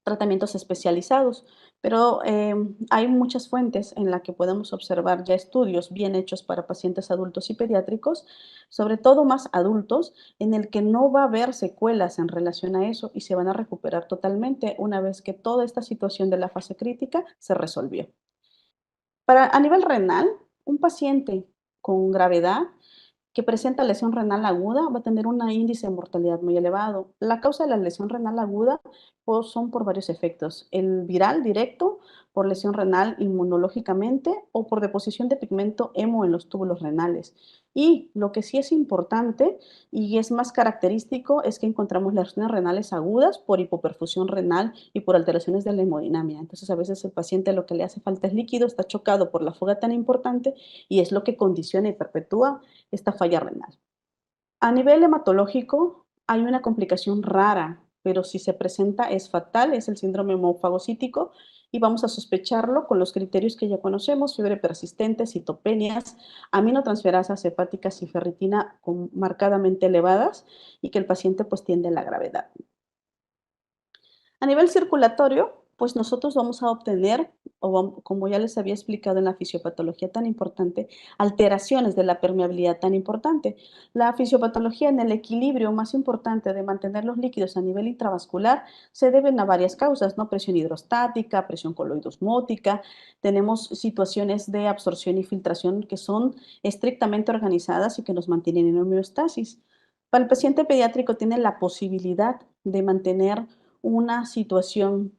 tratamientos especializados, pero hay muchas fuentes en las que podemos observar ya estudios bien hechos para pacientes adultos y pediátricos, sobre todo más adultos, en el que no va a haber secuelas en relación a eso y se van a recuperar totalmente una vez que toda esta situación de la fase crítica se resolvió. A nivel renal, un paciente con gravedad que presenta lesión renal aguda va a tener un índice de mortalidad muy elevado. La causa de la lesión renal aguda pues, son por varios efectos. El viral directo, por lesión renal inmunológicamente o por deposición de pigmento hemo en los túbulos renales. Y lo que sí es importante y es más característico es que encontramos lesiones renales agudas por hipoperfusión renal y por alteraciones de la hemodinamia. Entonces, a veces el paciente lo que le hace falta es líquido, está chocado por la fuga tan importante y es lo que condiciona y perpetúa esta falla renal. A nivel hematológico, hay una complicación rara, pero si se presenta es fatal, es el síndrome hemofagocítico y vamos a sospecharlo con los criterios que ya conocemos, fiebre persistente, citopenias, aminotransferasas hepáticas y ferritina marcadamente elevadas y que el paciente pues tiende a la gravedad. A nivel circulatorio, pues nosotros vamos a obtener, como ya les había explicado en la fisiopatología tan importante, alteraciones de la permeabilidad tan importante. La fisiopatología en el equilibrio más importante de mantener los líquidos a nivel intravascular se deben a varias causas, ¿no? Presión hidrostática, presión coloidosmótica, tenemos situaciones de absorción y filtración que son estrictamente organizadas y que nos mantienen en homeostasis. Para el paciente pediátrico tiene la posibilidad de mantener una situación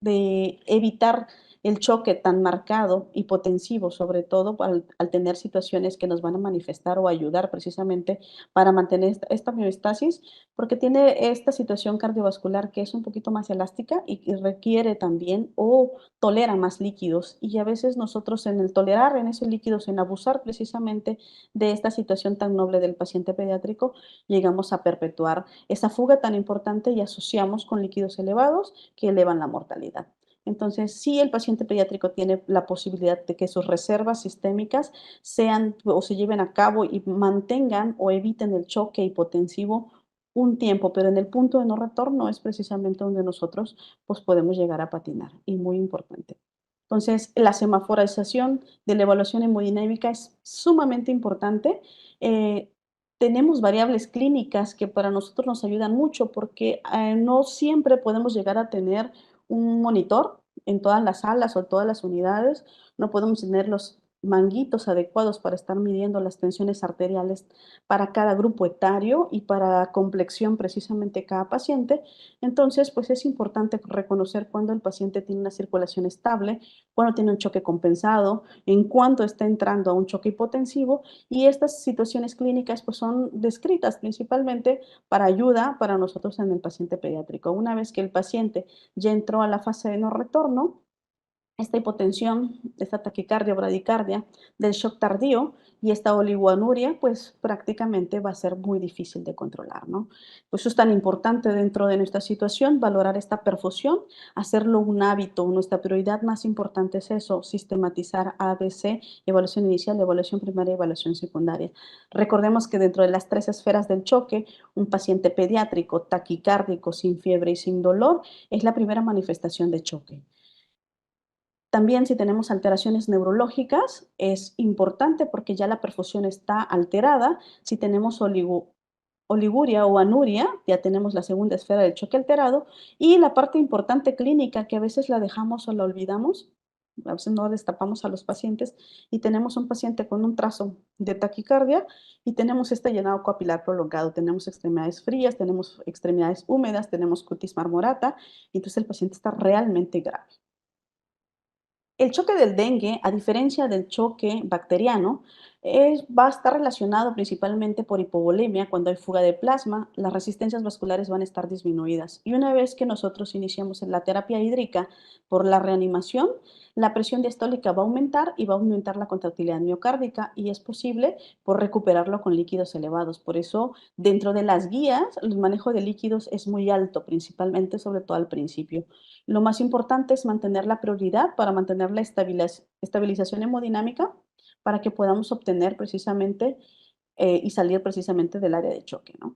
de evitar el choque tan marcado y potensivo, sobre todo al tener situaciones que nos van a manifestar o ayudar precisamente para mantener esta homeostasis, porque tiene esta situación cardiovascular que es un poquito más elástica y requiere también o tolera más líquidos. Y a veces nosotros en el tolerar en esos líquidos, en abusar precisamente de esta situación tan noble del paciente pediátrico, llegamos a perpetuar esa fuga tan importante y asociamos con líquidos elevados que elevan la mortalidad. Entonces, sí, el paciente pediátrico tiene la posibilidad de que sus reservas sistémicas sean o se lleven a cabo y mantengan o eviten el choque hipotensivo un tiempo, pero en el punto de no retorno es precisamente donde nosotros pues, podemos llegar a patinar y muy importante. Entonces, la semaforización de la evaluación hemodinámica es sumamente importante. Eh, Tenemos variables clínicas que para nosotros nos ayudan mucho porque no siempre podemos llegar a tener un monitor en todas las salas o en todas las unidades, no podemos tener los manguitos adecuados para estar midiendo las tensiones arteriales para cada grupo etario y para complexión precisamente cada paciente. Entonces, pues es importante reconocer cuando el paciente tiene una circulación estable, cuando tiene un choque compensado, en cuanto está entrando a un choque hipotensivo y estas situaciones clínicas pues son descritas principalmente para ayuda para nosotros en el paciente pediátrico. Una vez que el paciente ya entró a la fase de no retorno, esta hipotensión, esta taquicardia o bradicardia del shock tardío y esta oligoanuria, pues prácticamente va a ser muy difícil de controlar, ¿no? Por eso es tan importante dentro de nuestra situación valorar esta perfusión, hacerlo un hábito. Nuestra prioridad más importante es eso, sistematizar ABC, evaluación inicial, evaluación primaria y evaluación secundaria. Recordemos que dentro de las tres esferas del choque, un paciente pediátrico taquicárdico sin fiebre y sin dolor es la primera manifestación de choque. También si tenemos alteraciones neurológicas, es importante porque ya la perfusión está alterada. Si tenemos oliguria o anuria, ya tenemos la segunda esfera del choque alterado. Y la parte importante clínica que a veces la dejamos o la olvidamos, a veces no destapamos a los pacientes y tenemos un paciente con un trazo de taquicardia y tenemos este llenado capilar prolongado, tenemos extremidades frías, tenemos extremidades húmedas, tenemos cutis marmorata, y entonces el paciente está realmente grave. El choque del dengue, a diferencia del choque bacteriano, va a estar relacionado principalmente por hipovolemia. Cuando hay fuga de plasma, las resistencias vasculares van a estar disminuidas. Y una vez que nosotros iniciamos en la terapia hídrica por la reanimación, la presión diastólica va a aumentar y va a aumentar la contractilidad miocárdica y es posible por recuperarlo con líquidos elevados. Por eso, dentro de las guías, el manejo de líquidos es muy alto, principalmente, sobre todo al principio. Lo más importante es mantener la prioridad para mantener la estabilización hemodinámica, para que podamos obtener precisamente y salir precisamente del área de choque, ¿no?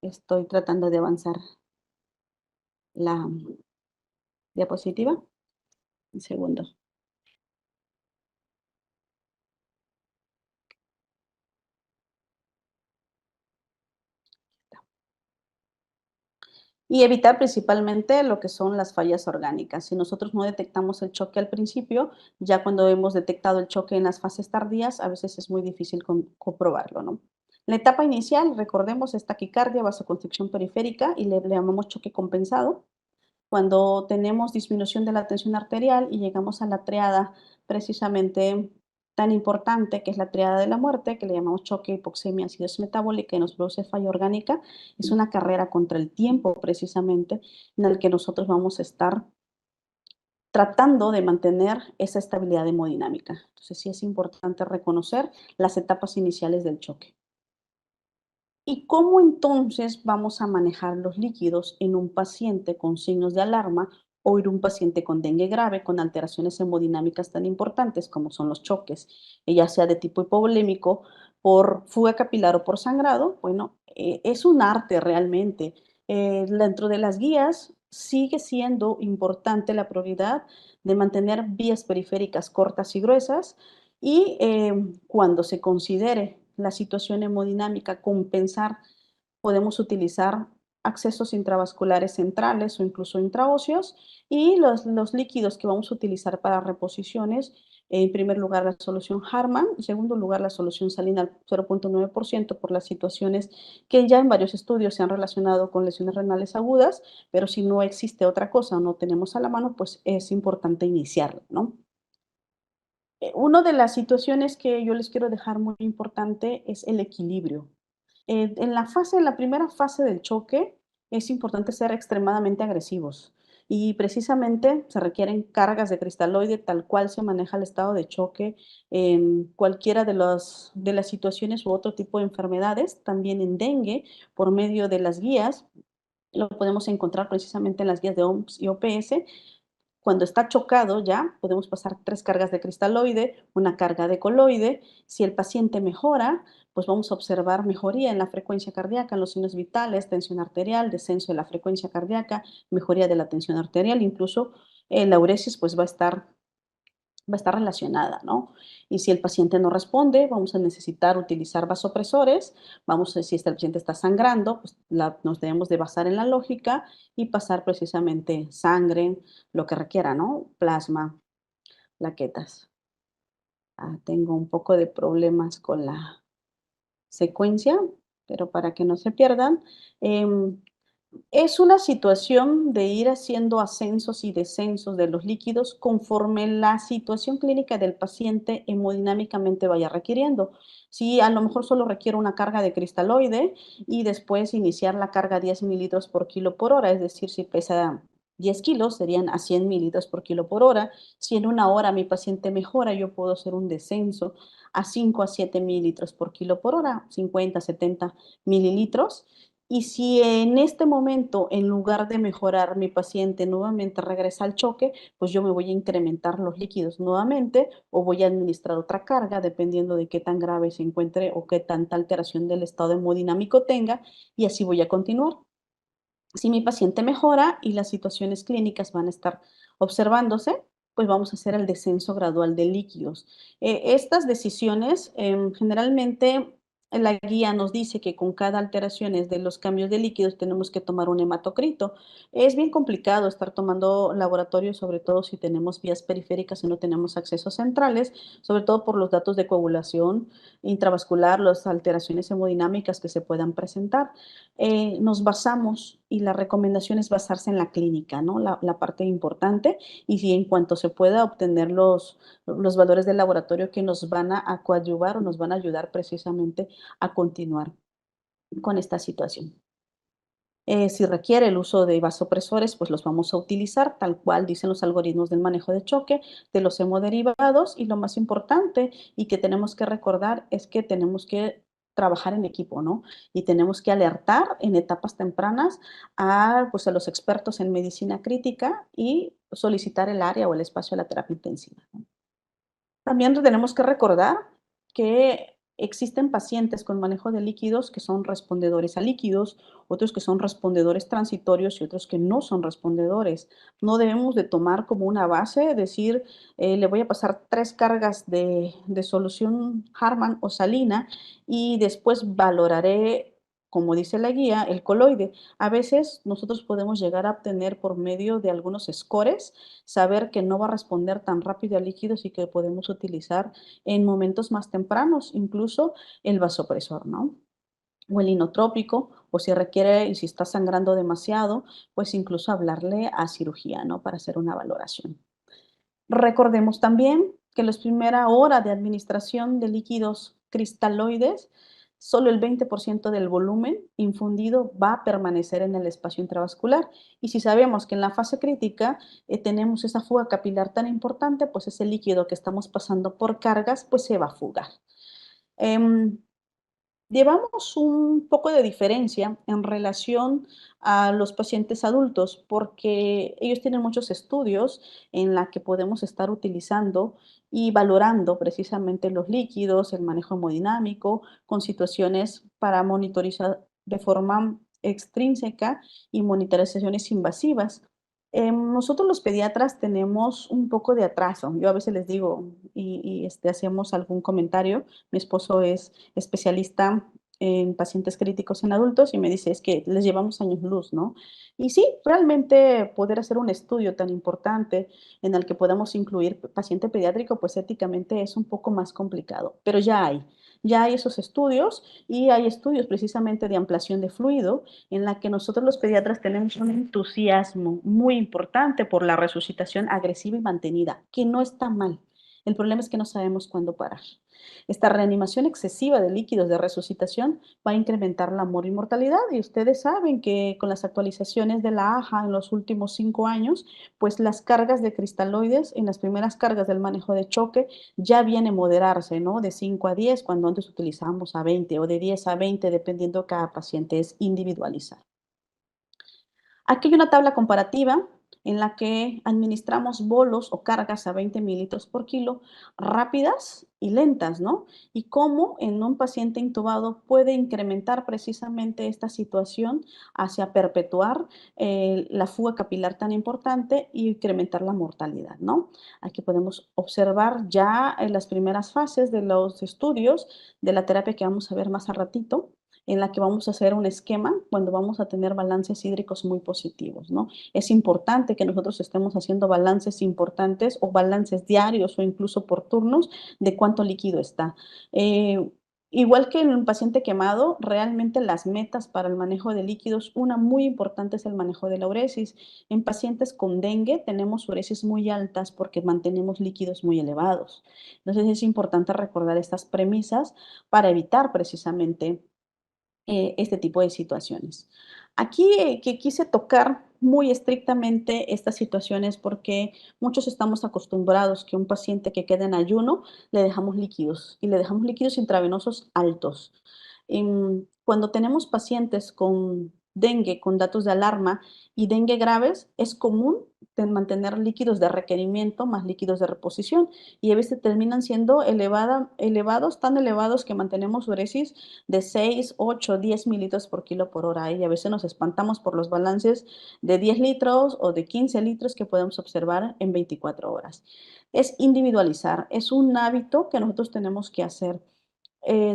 Estoy tratando de avanzar la diapositiva. Un segundo. Y evitar principalmente lo que son las fallas orgánicas. Si nosotros no detectamos el choque al principio, ya cuando hemos detectado el choque en las fases tardías, a veces es muy difícil comprobarlo, ¿no? La etapa inicial, recordemos, es taquicardia, vasoconstricción periférica y le llamamos choque compensado. Cuando tenemos disminución de la tensión arterial y llegamos a la triada precisamente tan importante, que es la triada de la muerte, que le llamamos choque, hipoxemia, acidosis metabólica y nos produce falla orgánica, es una carrera contra el tiempo precisamente en el que nosotros vamos a estar tratando de mantener esa estabilidad hemodinámica. Entonces sí es importante reconocer las etapas iniciales del choque. ¿Y cómo entonces vamos a manejar los líquidos en un paciente con signos de alarma o en un paciente con dengue grave, con alteraciones hemodinámicas tan importantes como son los choques, ya sea de tipo hipovolémico, por fuga capilar o por sangrado? Bueno, es un arte realmente. Dentro de las guías sigue siendo importante la prioridad de mantener vías periféricas cortas y gruesas y cuando se considere la situación hemodinámica compensar, podemos utilizar accesos intravasculares centrales o incluso intraóseos y los líquidos que vamos a utilizar para reposiciones, en primer lugar la solución Harman, en segundo lugar la solución salina al 0.9% por las situaciones que ya en varios estudios se han relacionado con lesiones renales agudas, pero si no existe otra cosa o no tenemos a la mano, pues es importante iniciarlo, ¿no? Una de las situaciones que yo les quiero dejar muy importante es el equilibrio. En la primera fase del choque es importante ser extremadamente agresivos y precisamente se requieren cargas de cristaloide tal cual se maneja el estado de choque en cualquiera de las situaciones u otro tipo de enfermedades, también en dengue por medio de las guías. Lo podemos encontrar precisamente en las guías de OMS y OPS. Cuando está chocado ya podemos pasar 3 cargas de cristaloide, una carga de coloide. Si el paciente mejora, pues vamos a observar mejoría en la frecuencia cardíaca, en los signos vitales, tensión arterial, descenso de la frecuencia cardíaca, mejoría de la tensión arterial, incluso la uresis pues va a estar relacionada, ¿no? Y si el paciente no responde, vamos a necesitar utilizar vasopresores, si el paciente está sangrando, pues nos debemos de basar en la lógica y pasar precisamente sangre, lo que requiera, ¿no? Plasma, plaquetas. Tengo un poco de problemas con la secuencia, pero para que no se pierdan, em, es una situación de ir haciendo ascensos y descensos de los líquidos conforme la situación clínica del paciente hemodinámicamente vaya requiriendo. Si a lo mejor solo requiere una carga de cristaloide y después iniciar la carga 10 mililitros por kilo por hora, es decir, si pesa 10 kilos, serían a 100 mililitros por kilo por hora. Si en una hora mi paciente mejora, yo puedo hacer un descenso a 5 a 7 mililitros por kilo por hora, 50, 70 mililitros. Y si en este momento, en lugar de mejorar, mi paciente nuevamente regresa al choque, pues yo me voy a incrementar los líquidos nuevamente o voy a administrar otra carga, dependiendo de qué tan grave se encuentre o qué tanta alteración del estado hemodinámico tenga, y así voy a continuar. Si mi paciente mejora y las situaciones clínicas van a estar observándose, pues vamos a hacer el descenso gradual de líquidos. Estas decisiones, generalmente la guía nos dice que con cada alteraciones de los cambios de líquidos tenemos que tomar un hematocrito. Es bien complicado estar tomando laboratorio, sobre todo si tenemos vías periféricas y no tenemos accesos centrales, sobre todo por los datos de coagulación intravascular, las alteraciones hemodinámicas que se puedan presentar. Nos basamos y la recomendación es basarse en la clínica, ¿no? La parte importante y si en cuanto se pueda obtener los valores del laboratorio que nos van a coadyuvar o nos van a ayudar precisamente a continuar con esta situación. Si requiere el uso de vasopresores, pues los vamos a utilizar tal cual dicen los algoritmos del manejo de choque, de los hemoderivados y lo más importante y que tenemos que recordar es que tenemos que trabajar en equipo, ¿no? Y tenemos que alertar en etapas tempranas pues, a los expertos en medicina crítica y solicitar el área o el espacio de la terapia intensiva, ¿no? También tenemos que recordar que existen pacientes con manejo de líquidos que son respondedores a líquidos, otros que son respondedores transitorios y otros que no son respondedores. No debemos de tomar como una base, decir, le voy a pasar 3 cargas de solución Harman o salina y después valoraré, como dice la guía, el coloide. A veces nosotros podemos llegar a obtener por medio de algunos scores saber que no va a responder tan rápido a líquidos y que podemos utilizar en momentos más tempranos, incluso el vasopresor, ¿no? O el inotrópico, o si requiere y si está sangrando demasiado, pues incluso hablarle a cirugía, ¿no? Para hacer una valoración. Recordemos también que la primera hora de administración de líquidos cristaloides, solo el 20% del volumen infundido va a permanecer en el espacio intravascular. Y si sabemos que en la fase crítica tenemos esa fuga capilar tan importante, pues ese líquido que estamos pasando por cargas, pues se va a fugar. Em, Llevamos un poco de diferencia en relación a los pacientes adultos, porque ellos tienen muchos estudios en la que podemos estar utilizando y valorando precisamente los líquidos, el manejo hemodinámico, con situaciones para monitorizar de forma extrínseca y monitorizaciones invasivas. Nosotros los pediatras tenemos un poco de atraso. Yo a veces les digo hacemos algún comentario. Mi esposo es especialista en pacientes críticos en adultos y me dice, es que les llevamos años luz, ¿no? Y sí, realmente poder hacer un estudio tan importante en el que podamos incluir paciente pediátrico, pues éticamente es un poco más complicado, pero ya hay esos estudios y hay estudios precisamente de ampliación de fluido en la que nosotros los pediatras tenemos un entusiasmo muy importante por la resucitación agresiva y mantenida, que no está mal. El problema es que no sabemos cuándo parar. Esta reanimación excesiva de líquidos de resucitación va a incrementar la mortalidad y ustedes saben que con las actualizaciones de la AJA en los últimos 5 años, pues las cargas de cristaloides en las primeras cargas del manejo de choque ya viene a moderarse, ¿no? De 5 a 10, cuando antes utilizábamos a 20 o de 10 a 20, dependiendo cada paciente, es individualizado. Aquí hay una tabla comparativa en la que administramos bolos o cargas a 20 mililitros por kilo, rápidas y lentas, ¿no? Y cómo en un paciente intubado puede incrementar precisamente esta situación hacia perpetuar la fuga capilar tan importante y incrementar la mortalidad, ¿no? Aquí podemos observar ya en las primeras fases de los estudios de la terapia que vamos a ver más a ratito, en la que vamos a hacer un esquema cuando vamos a tener balances hídricos muy positivos, ¿no? Es importante que nosotros estemos haciendo balances importantes o balances diarios o incluso por turnos de cuánto líquido está. Igual que en un paciente quemado, realmente las metas para el manejo de líquidos, una muy importante es el manejo de la uresis. En pacientes con dengue tenemos uresis muy altas porque mantenemos líquidos muy elevados. Entonces es importante recordar estas premisas para evitar precisamente este tipo de situaciones. Aquí que quise tocar muy estrictamente estas situaciones porque muchos estamos acostumbrados que un paciente que queda en ayuno le dejamos líquidos y le dejamos líquidos intravenosos altos. Cuando tenemos pacientes con dengue, con datos de alarma y dengue graves, es común mantener líquidos de requerimiento más líquidos de reposición y a veces terminan siendo elevados, tan elevados que mantenemos uresis de 6, 8, 10 mililitros por kilo por hora. Y a veces nos espantamos por los balances de 10 litros o de 15 litros que podemos observar en 24 horas. Es individualizar, es un hábito que nosotros tenemos que hacer.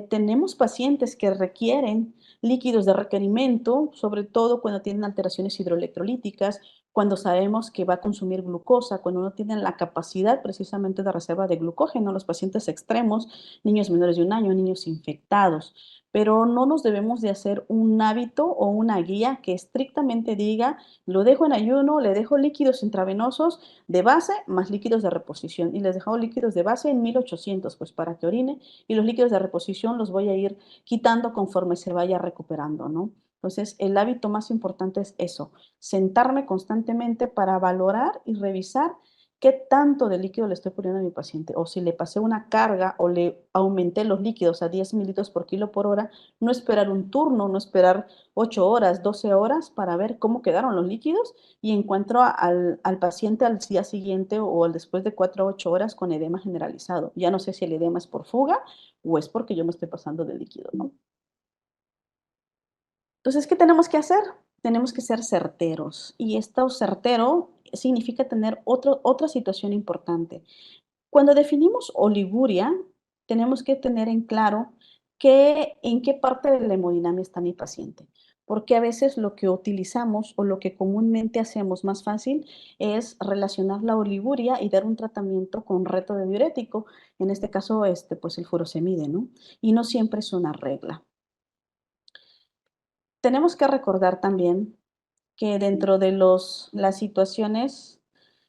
Tenemos pacientes que requieren líquidos de requerimiento, sobre todo cuando tienen alteraciones hidroelectrolíticas, cuando sabemos que va a consumir glucosa, cuando no tienen la capacidad precisamente de reserva de glucógeno, los pacientes extremos, niños menores de 1 año, niños infectados. Pero no nos debemos de hacer un hábito o una guía que estrictamente diga, lo dejo en ayuno, le dejo líquidos intravenosos de base más líquidos de reposición y les dejo líquidos de base en 1800, pues para que orine y los líquidos de reposición los voy a ir quitando conforme se vaya recuperando, ¿no? Entonces, el hábito más importante es eso, sentarme constantemente para valorar y revisar qué tanto de líquido le estoy poniendo a mi paciente, o si le pasé una carga o le aumenté los líquidos a 10 mililitros por kilo por hora, no esperar un turno, no esperar 8 horas, 12 horas para ver cómo quedaron los líquidos y encuentro al paciente al día siguiente o al después de 4 a 8 horas con edema generalizado. Ya no sé si el edema es por fuga o es porque yo me estoy pasando de líquido, ¿no? Entonces, ¿qué tenemos que hacer? Tenemos que ser certeros y esto certero significa tener otra situación importante. Cuando definimos oliguria, tenemos que tener en claro en qué parte de la hemodinamia está mi paciente, porque a veces lo que utilizamos o lo que comúnmente hacemos más fácil es relacionar la oliguria y dar un tratamiento con reto de diurético, en este caso, pues el furosemide, ¿no? Y no siempre es una regla. Tenemos que recordar también que dentro de las situaciones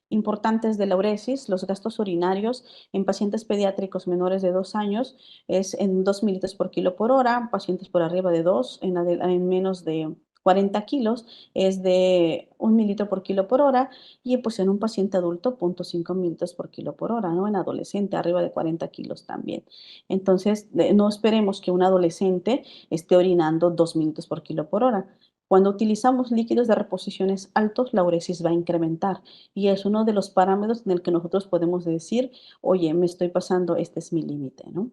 importantes de la uresis, los gastos urinarios en pacientes pediátricos menores de 2 años es en 2 mililitros por kilo por hora, pacientes por arriba de 2, en menos de 40 kilos es de 1 mililitro por kilo por hora y pues en un paciente adulto 0,5 mililitros por kilo por hora, ¿no? En adolescente arriba de 40 kilos también. Entonces, no esperemos que un adolescente esté orinando 2 mililitros por kilo por hora. Cuando utilizamos líquidos de reposiciones altos, la uresis va a incrementar y es uno de los parámetros en el que nosotros podemos decir, oye, me estoy pasando, este es mi límite, ¿no?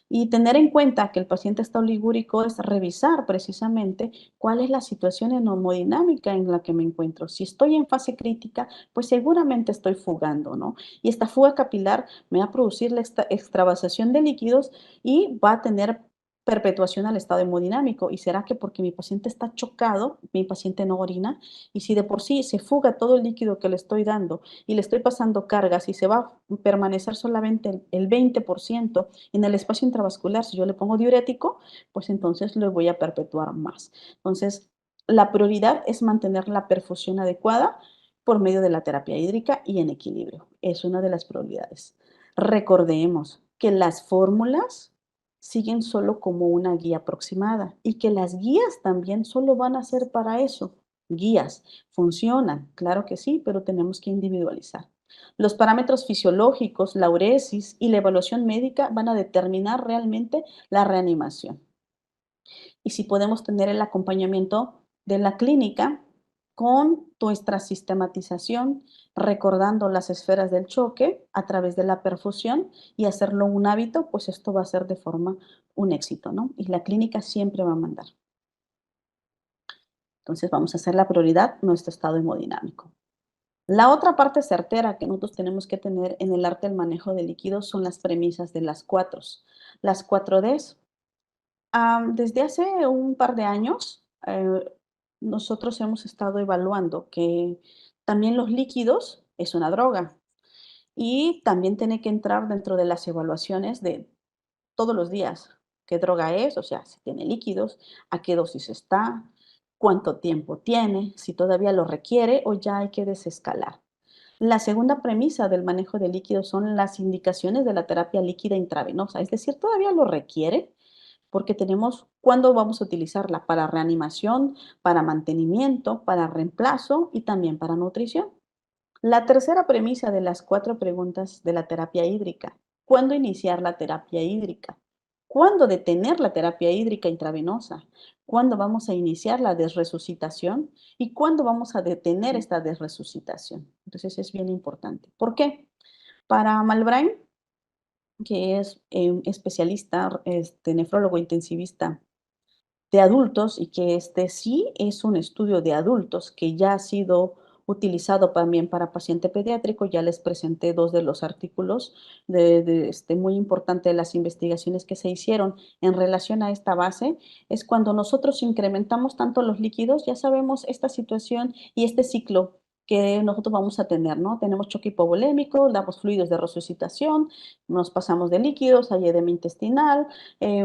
Y tener en cuenta que el paciente está oligúrico es revisar precisamente cuál es la situación hemodinámica en la que me encuentro. Si estoy en fase crítica, pues seguramente estoy fugando, ¿no? Y esta fuga capilar me va a producir la extravasación de líquidos y va a tener perpetuación al estado hemodinámico. ¿Y será que porque mi paciente está chocado, mi paciente no orina? Y si de por sí se fuga todo el líquido que le estoy dando y le estoy pasando cargas y se va a permanecer solamente el 20% en el espacio intravascular, si yo le pongo diurético, pues entonces lo voy a perpetuar más. Entonces, la prioridad es mantener la perfusión adecuada por medio de la terapia hídrica y en equilibrio. Es una de las prioridades. Recordemos que las fórmulas siguen solo como una guía aproximada y que las guías también solo van a ser para eso, guías. ¿Funcionan? Claro que sí, pero tenemos que individualizar. Los parámetros fisiológicos, la uresis y la evaluación médica van a determinar realmente la reanimación. Y si podemos tener el acompañamiento de la clínica con nuestra sistematización, recordando las esferas del choque a través de la perfusión y hacerlo un hábito, pues esto va a ser de forma un éxito, ¿no? Y la clínica siempre va a mandar. Entonces vamos a hacer la prioridad nuestro estado hemodinámico. La otra parte certera que nosotros tenemos que tener en el arte del manejo de líquidos son las premisas de las 4. Las 4Ds. Desde hace un par de años, nosotros hemos estado evaluando que también los líquidos es una droga y también tiene que entrar dentro de las evaluaciones de todos los días. ¿Qué droga es? O sea, si tiene líquidos, a qué dosis está, cuánto tiempo tiene, si todavía lo requiere o ya hay que desescalar. La segunda premisa del manejo de líquidos son las indicaciones de la terapia líquida intravenosa, es decir, todavía lo requiere porque tenemos cuándo vamos a utilizarla para reanimación, para mantenimiento, para reemplazo y también para nutrición. La tercera premisa de las 4 preguntas de la terapia hídrica: ¿cuándo iniciar la terapia hídrica? ¿Cuándo detener la terapia hídrica intravenosa? ¿Cuándo vamos a iniciar la desresucitación? ¿Y cuándo vamos a detener esta desresucitación? Entonces es bien importante. ¿Por qué? Para Malbrain, que es especialista, nefrólogo intensivista de adultos y que este sí es un estudio de adultos que ya ha sido utilizado también para paciente pediátrico. Ya les presenté 2 de los artículos muy importante de las investigaciones que se hicieron en relación a esta base. Es cuando nosotros incrementamos tanto los líquidos, ya sabemos esta situación y este ciclo que nosotros vamos a tener, ¿no? Tenemos choque hipovolémico, damos fluidos de resucitación, nos pasamos de líquidos, hay edema intestinal,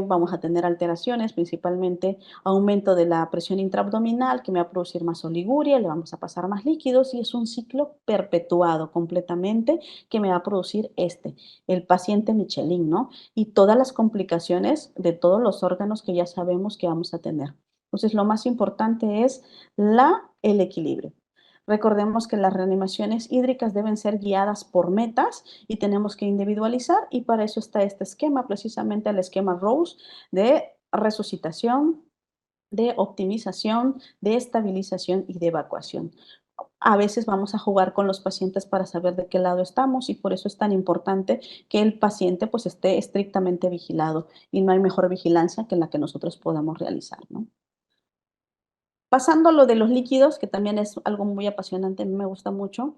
vamos a tener alteraciones, principalmente aumento de la presión intraabdominal que me va a producir más oliguria, le vamos a pasar más líquidos y es un ciclo perpetuado completamente que me va a producir el paciente Michelin, ¿no? Y todas las complicaciones de todos los órganos que ya sabemos que vamos a tener. Entonces, lo más importante es el equilibrio. Recordemos que las reanimaciones hídricas deben ser guiadas por metas y tenemos que individualizar y para eso está este esquema, precisamente el esquema ROSE de resucitación, de optimización, de estabilización y de evacuación. A veces vamos a jugar con los pacientes para saber de qué lado estamos y por eso es tan importante que el paciente pues esté estrictamente vigilado y no hay mejor vigilancia que la que nosotros podamos realizar, ¿no? Pasando a lo de los líquidos, que también es algo muy apasionante, a mí me gusta mucho,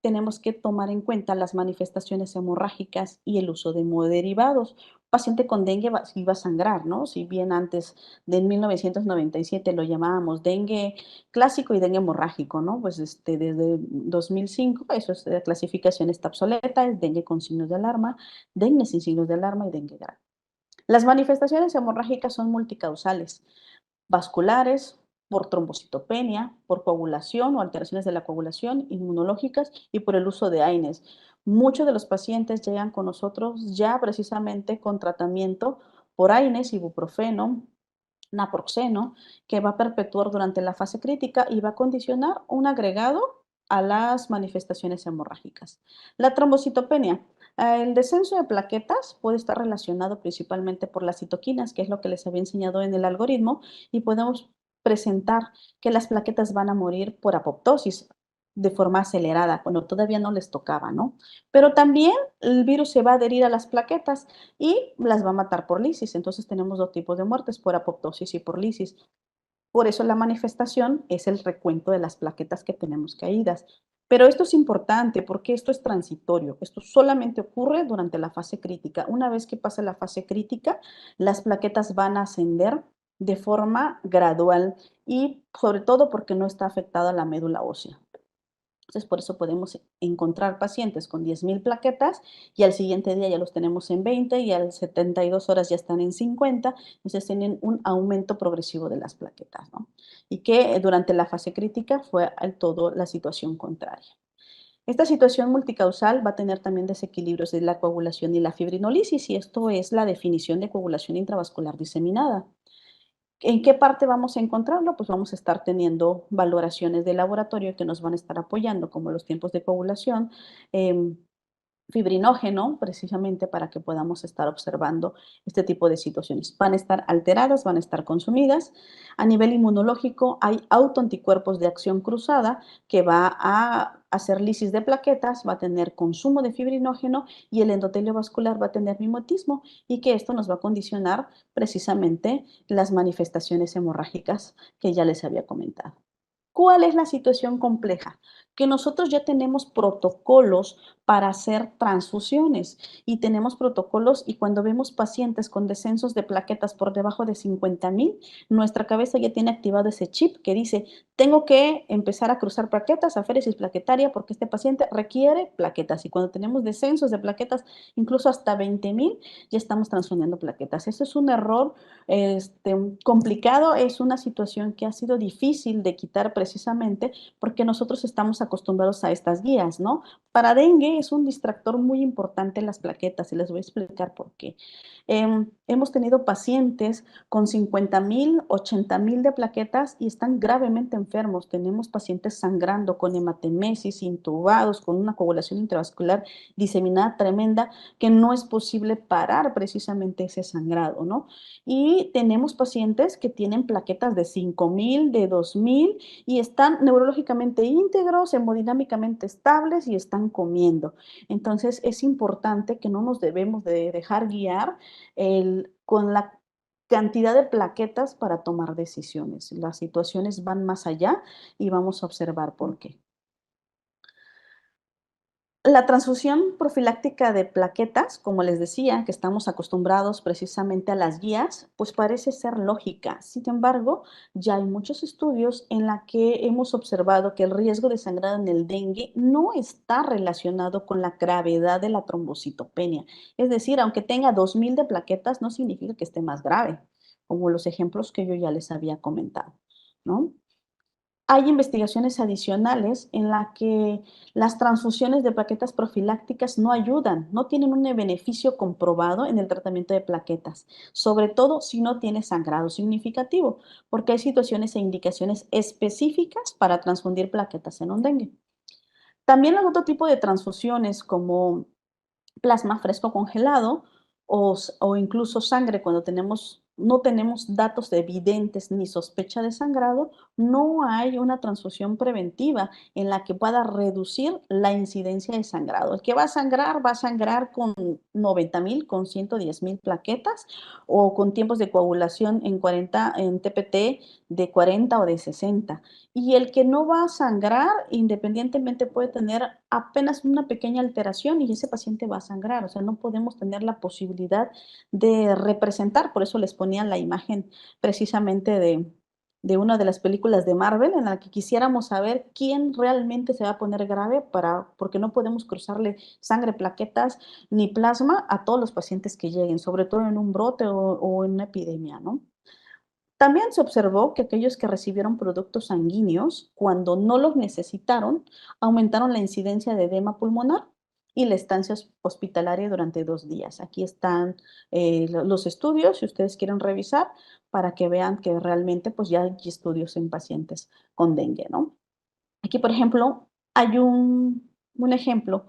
tenemos que tomar en cuenta las manifestaciones hemorrágicas y el uso de hemoderivados. Un paciente con dengue iba a sangrar, ¿no? Si bien antes de 1997 lo llamábamos dengue clásico y dengue hemorrágico, ¿no? Pues desde 2005, eso es, la clasificación está obsoleta, es dengue con signos de alarma, dengue sin signos de alarma y dengue grave. Las manifestaciones hemorrágicas son multicausales vasculares, por trombocitopenia, por coagulación o alteraciones de la coagulación, inmunológicas y por el uso de AINES. Muchos de los pacientes llegan con nosotros ya precisamente con tratamiento por AINES, ibuprofeno, naproxeno, que va a perpetuar durante la fase crítica y va a condicionar un agregado a las manifestaciones hemorrágicas. La trombocitopenia. El descenso de plaquetas puede estar relacionado principalmente por las citoquinas, que es lo que les había enseñado en el algoritmo, y podemos presentar que las plaquetas van a morir por apoptosis de forma acelerada, cuando todavía no les tocaba, ¿no? Pero también el virus se va a adherir a las plaquetas y las va a matar por lisis. Entonces tenemos dos tipos de muertes, por apoptosis y por lisis. Por eso la manifestación es el recuento de las plaquetas que tenemos caídas. Pero esto es importante porque esto es transitorio. Esto solamente ocurre durante la fase crítica. Una vez que pasa la fase crítica, las plaquetas van a ascender de forma gradual y sobre todo porque no está afectada la médula ósea. Entonces, por eso podemos encontrar pacientes con 10,000 plaquetas y al siguiente día ya los tenemos en 20 y a las 72 horas ya están en 50. Entonces, tienen un aumento progresivo de las plaquetas, ¿no? Y que durante la fase crítica fue al todo la situación contraria. Esta situación multicausal va a tener también desequilibrios de la coagulación y la fibrinolisis, y esto es la definición de coagulación intravascular diseminada. ¿En qué parte vamos a encontrarlo? Pues vamos a estar teniendo valoraciones de laboratorio que nos van a estar apoyando, como los tiempos de coagulación, em, fibrinógeno, precisamente para que podamos estar observando este tipo de situaciones. Van a estar alteradas, van a estar consumidas. A nivel inmunológico hay autoanticuerpos de acción cruzada que va a hacer lisis de plaquetas, va a tener consumo de fibrinógeno y el endotelio vascular va a tener mimetismo y que esto nos va a condicionar precisamente las manifestaciones hemorrágicas que ya les había comentado. ¿Cuál es la situación compleja? Que nosotros ya tenemos protocolos para hacer transfusiones y tenemos protocolos y cuando vemos pacientes con descensos de plaquetas por debajo de 50,000, nuestra cabeza ya tiene activado ese chip que dice, tengo que empezar a cruzar plaquetas, aféresis plaquetaria, porque este paciente requiere plaquetas y cuando tenemos descensos de plaquetas, incluso hasta 20,000, ya estamos transfundiendo plaquetas. Eso es un error complicado, es una situación que ha sido difícil de quitar precisamente porque nosotros estamos acostumbrados a estas guías, ¿no? Para dengue es un distractor muy importante las plaquetas y les voy a explicar por qué. Hemos tenido pacientes con 50,000, 80,000 de plaquetas y están gravemente enfermos. Tenemos pacientes sangrando con hematemesis, intubados, con una coagulación intravascular diseminada tremenda que no es posible parar precisamente ese sangrado, ¿no? Y tenemos pacientes que tienen plaquetas de 5,000, de 2,000 y están neurológicamente íntegros, hemodinámicamente estables y están comiendo. Entonces es importante que no nos debemos de dejar guiar con la cantidad de plaquetas para tomar decisiones. Las situaciones van más allá y vamos a observar por qué. La transfusión profiláctica de plaquetas, como les decía, que estamos acostumbrados precisamente a las guías, pues parece ser lógica. Sin embargo, ya hay muchos estudios en la que hemos observado que el riesgo de sangrado en el dengue no está relacionado con la gravedad de la trombocitopenia. Es decir, aunque tenga 2,000 de plaquetas, no significa que esté más grave, como los ejemplos que yo ya les había comentado, ¿no? hay investigaciones adicionales en la que las transfusiones de plaquetas profilácticas no ayudan, no tienen un beneficio comprobado en el tratamiento de plaquetas, sobre todo si no tiene sangrado significativo, porque hay situaciones e indicaciones específicas para transfundir plaquetas en un dengue. También hay otro tipo de transfusiones como plasma fresco congelado o incluso sangre cuando no tenemos datos evidentes ni sospecha de sangrado, no hay una transfusión preventiva en la que pueda reducir la incidencia de sangrado. El que va a sangrar con 90,000, con 110,000 plaquetas o con tiempos de coagulación en TPT de 40 o de 60. Y el que no va a sangrar, independientemente puede tener apenas una pequeña alteración y ese paciente va a sangrar. O sea, no podemos tener la posibilidad de representar, por eso les ponían la imagen precisamente de una de las películas de Marvel en la que quisiéramos saber quién realmente se va a poner grave porque no podemos cruzarle sangre, plaquetas ni plasma a todos los pacientes que lleguen, sobre todo en un brote o en una epidemia, ¿no? También se observó que aquellos que recibieron productos sanguíneos, cuando no los necesitaron, aumentaron la incidencia de edema pulmonar y la estancia hospitalaria durante 2 días. Aquí están los estudios, si ustedes quieren revisar, para que vean que realmente pues ya hay estudios en pacientes con dengue, ¿no? Aquí, por ejemplo, hay un ejemplo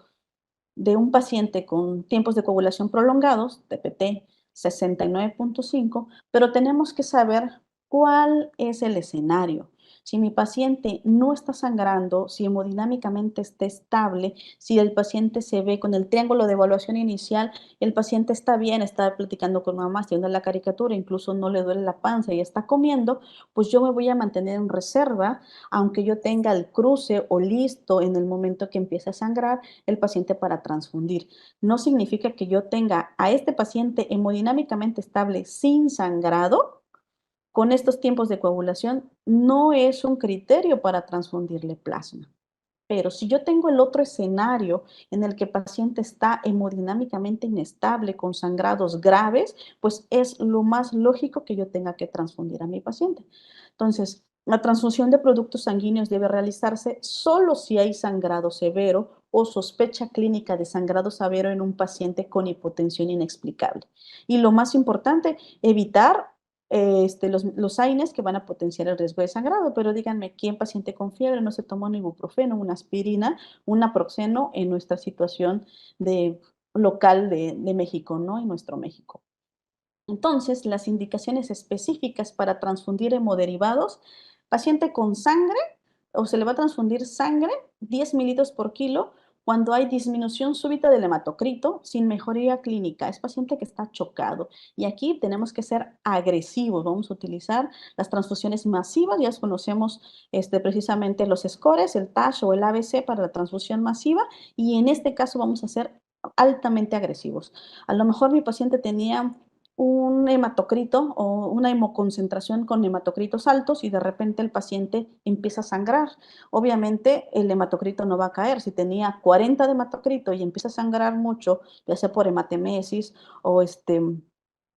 de un paciente con tiempos de coagulación prolongados, TPT 69.5, pero tenemos que saber cuál es el escenario. Si mi paciente no está sangrando, si hemodinámicamente está estable, si el paciente se ve con el triángulo de evaluación inicial, el paciente está bien, está platicando con mamá, está viendo la caricatura, incluso no le duele la panza y está comiendo, pues yo me voy a mantener en reserva, aunque yo tenga el cruce o listo en el momento que empiece a sangrar el paciente para transfundir. No significa que yo tenga a este paciente hemodinámicamente estable sin sangrado, con estos tiempos de coagulación, no es un criterio para transfundirle plasma. Pero si yo tengo el otro escenario en el que el paciente está hemodinámicamente inestable, con sangrados graves, pues es lo más lógico que yo tenga que transfundir a mi paciente. Entonces, la transfusión de productos sanguíneos debe realizarse solo si hay sangrado severo o sospecha clínica de sangrado severo en un paciente con hipotensión inexplicable. Y lo más importante, evitar los AINES que van a potenciar el riesgo de sangrado, pero díganme, ¿quién paciente con fiebre no se toma un ibuprofeno, una aspirina, un naproxeno en nuestra situación local de México, ¿no? En nuestro México. Entonces, las indicaciones específicas para transfundir hemoderivados, paciente con sangre o se le va a transfundir sangre, 10 mililitros por kilo, cuando hay disminución súbita del hematocrito sin mejoría clínica. Es paciente que está chocado. Y aquí tenemos que ser agresivos. Vamos a utilizar las transfusiones masivas. Ya conocemos precisamente los scores, el TASH o el ABC para la transfusión masiva. Y en este caso vamos a ser altamente agresivos. A lo mejor mi paciente tenía un hematocrito o una hemoconcentración con hematocritos altos y de repente el paciente empieza a sangrar. Obviamente el hematocrito no va a caer. Si tenía 40 de hematocrito y empieza a sangrar mucho, ya sea por hematemesis o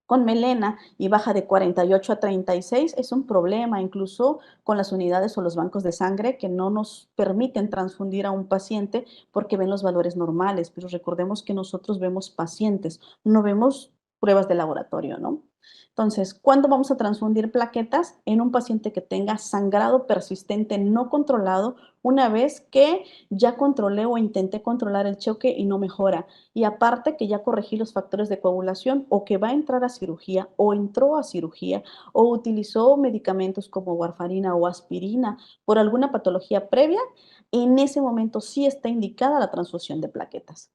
con melena y baja de 48 a 36, es un problema, incluso con las unidades o los bancos de sangre que no nos permiten transfundir a un paciente porque ven los valores normales, pero recordemos que nosotros vemos pacientes, no vemos pruebas de laboratorio, ¿no? Entonces, ¿cuándo vamos a transfundir plaquetas? En un paciente que tenga sangrado persistente no controlado, una vez que ya controlé o intenté controlar el choque y no mejora. Y aparte que ya corregí los factores de coagulación o que va a entrar a cirugía o entró a cirugía o utilizó medicamentos como warfarina o aspirina por alguna patología previa, en ese momento sí está indicada la transfusión de plaquetas.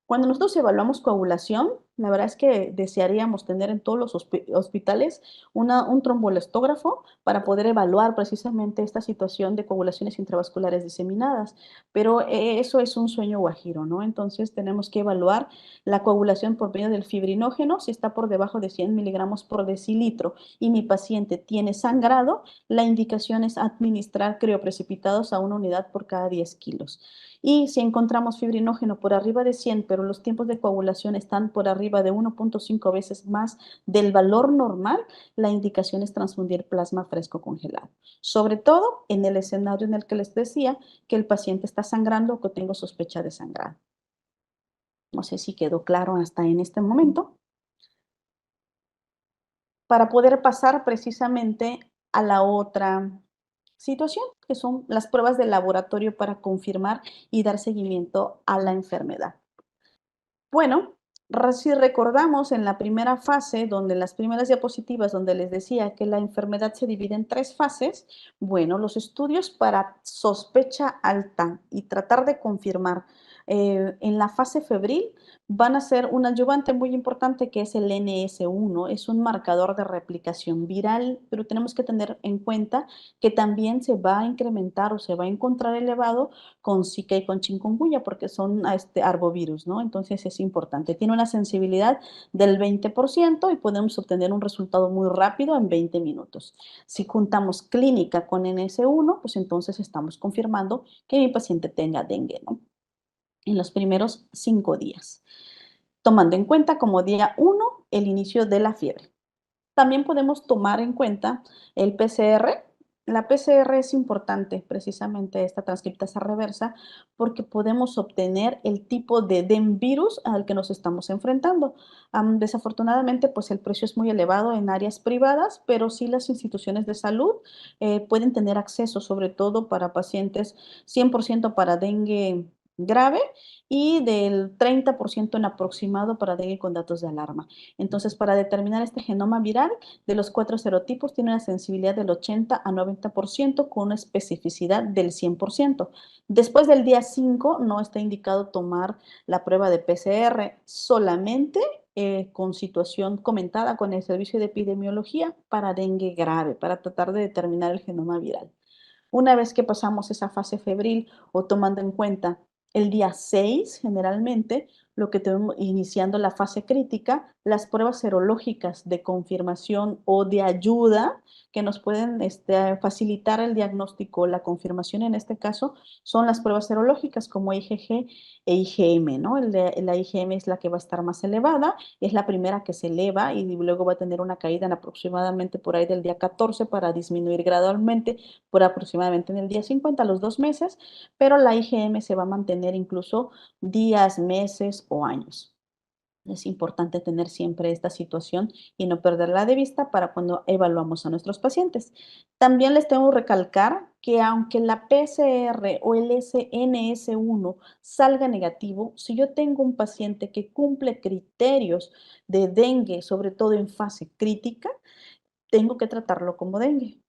Cuando nosotros evaluamos coagulación, la verdad es que desearíamos tener en todos los hospitales un tromboelastógrafo para poder evaluar precisamente esta situación de coagulaciones intravasculares diseminadas, pero eso es un sueño guajiro, ¿no? Entonces tenemos que evaluar la coagulación por medio del fibrinógeno, si está por debajo de 100 miligramos por decilitro y mi paciente tiene sangrado, la indicación es administrar crioprecipitados a una unidad por cada 10 kilos. Y si encontramos fibrinógeno por arriba de 100, pero los tiempos de coagulación están por arriba arriba de 1.5 veces más del valor normal, la indicación es transfundir plasma fresco congelado. Sobre todo en el escenario en el que les decía que el paciente está sangrando o que tengo sospecha de sangrado. No sé si quedó claro hasta en este momento. Para poder pasar precisamente a la otra situación, que son las pruebas de laboratorio para confirmar y dar seguimiento a la enfermedad. Bueno, si recordamos en la primera fase, donde las primeras diapositivas, donde les decía que la enfermedad se divide en 3 fases, bueno, los estudios para sospecha alta y tratar de confirmar en la fase febril van a ser un adyuvante muy importante que es el NS1, es un marcador de replicación viral, pero tenemos que tener en cuenta que también se va a incrementar o se va a encontrar elevado con Zika y con chikungunya, porque son arbovirus, ¿no? Entonces es importante. Tiene una sensibilidad del 20% y podemos obtener un resultado muy rápido en 20 minutos. Si juntamos clínica con NS1, pues entonces estamos confirmando que mi paciente tenga dengue, ¿no? En los primeros 5 días, tomando en cuenta como día 1 el inicio de la fiebre. También podemos tomar en cuenta el PCR. La PCR es importante, precisamente esta transcriptasa reversa, porque podemos obtener el tipo de virus al que nos estamos enfrentando. Desafortunadamente, pues el precio es muy elevado en áreas privadas, pero sí las instituciones de salud pueden tener acceso, sobre todo para pacientes 100% para dengue grave y del 30% en aproximado para dengue con datos de alarma. Entonces, para determinar este genoma viral de los 4 serotipos, tiene una sensibilidad del 80 a 90% con una especificidad del 100%. Después del día 5 no está indicado tomar la prueba de PCR, solamente con situación comentada con el servicio de epidemiología para dengue grave, para tratar de determinar el genoma viral. Una vez que pasamos esa fase febril o tomando en cuenta el día 6, generalmente, lo que tenemos iniciando la fase crítica, las pruebas serológicas de confirmación o de ayuda que nos pueden facilitar el diagnóstico, la confirmación en este caso, son las pruebas serológicas como IgG e IgM, ¿no? La IgM es la que va a estar más elevada, es la primera que se eleva y luego va a tener una caída en aproximadamente por ahí del día 14 para disminuir gradualmente por aproximadamente en el día 50, a los 2 meses, pero la IgM se va a mantener incluso días, meses o años. Es importante tener siempre esta situación y no perderla de vista para cuando evaluamos a nuestros pacientes. También les tengo que recalcar que aunque la PCR o el SNS1 salga negativo, si yo tengo un paciente que cumple criterios de dengue, sobre todo en fase crítica, tengo que tratarlo como dengue.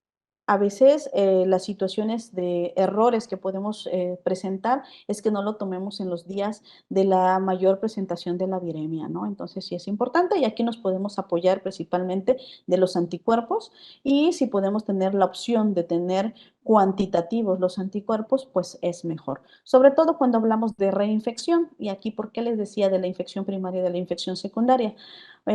A veces, las situaciones de errores que podemos, presentar es que no lo tomemos en los días de la mayor presentación de la viremia, ¿no? Entonces, sí es importante y aquí nos podemos apoyar principalmente de los anticuerpos y si podemos tener la opción de tener cuantitativos los anticuerpos, pues es mejor. Sobre todo cuando hablamos de reinfección y aquí, ¿por qué les decía de la infección primaria y de la infección secundaria?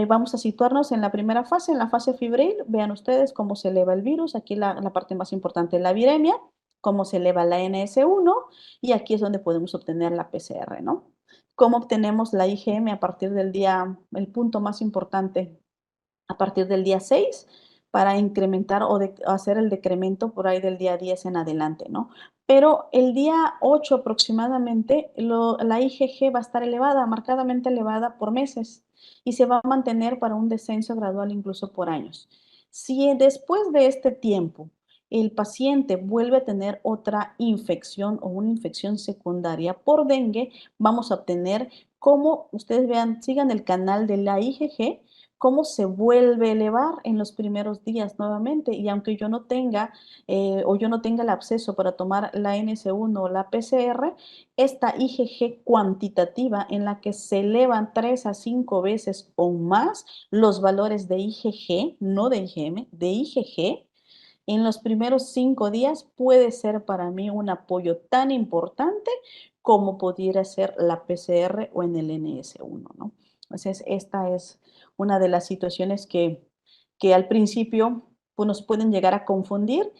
Vamos a situarnos en la primera fase, en la fase febril. Vean ustedes cómo se eleva el virus. Aquí la parte más importante es la viremia, cómo se eleva la NS1 y aquí es donde podemos obtener la PCR, ¿no? ¿Cómo obtenemos la IgM a partir del día, el punto más importante, a partir del día 6 para incrementar o hacer el decremento por ahí del día 10 en adelante, ¿no? Pero el día 8 aproximadamente, la IgG va a estar elevada, marcadamente elevada por meses y se va a mantener para un descenso gradual incluso por años. Si después de este tiempo el paciente vuelve a tener otra infección o una infección secundaria por dengue, vamos a obtener, como ustedes vean, sigan el canal de la IgG, cómo se vuelve a elevar en los primeros días nuevamente. Y aunque yo no tenga o yo no tenga el acceso para tomar la NS1 o la PCR, esta IgG cuantitativa en la que se elevan 3 a 5 veces o más los valores de IgG, no de IgM, de IgG, en los primeros 5 días puede ser para mí un apoyo tan importante como pudiera ser la PCR o en el NS1, ¿no? Entonces, esta es una de las situaciones que al principio pues, nos pueden llegar a confundir.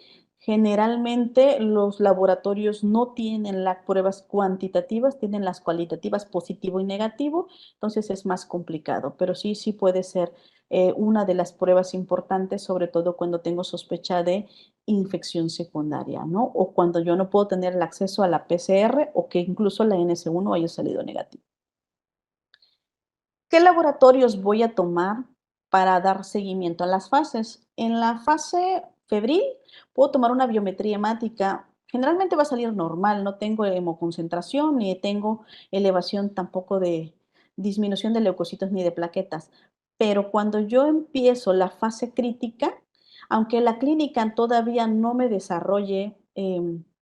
Generalmente los laboratorios no tienen las pruebas cuantitativas, tienen las cualitativas positivo y negativo, entonces es más complicado, pero sí, sí puede ser una de las pruebas importantes, sobre todo cuando tengo sospecha de infección secundaria, ¿no? O cuando yo no puedo tener el acceso a la PCR o que incluso la NS1 haya salido negativa. ¿Qué laboratorios voy a tomar para dar seguimiento a las fases? En la fase febril puedo tomar una biometría hemática. Generalmente va a salir normal, no tengo hemoconcentración ni tengo elevación tampoco de disminución de leucocitos ni de plaquetas. Pero cuando yo empiezo la fase crítica, aunque la clínica todavía no me desarrolle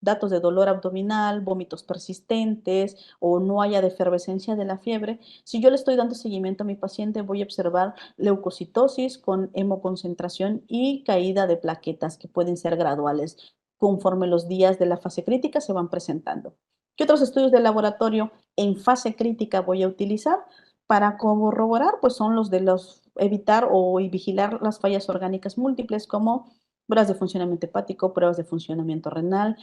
datos de dolor abdominal, vómitos persistentes o no haya defervescencia de la fiebre, si yo le estoy dando seguimiento a mi paciente, voy a observar leucocitosis con hemoconcentración y caída de plaquetas que pueden ser graduales conforme los días de la fase crítica se van presentando. ¿Qué otros estudios de laboratorio en fase crítica voy a utilizar? Para corroborar, pues son los de los evitar o vigilar las fallas orgánicas múltiples como pruebas de funcionamiento hepático, pruebas de funcionamiento renal,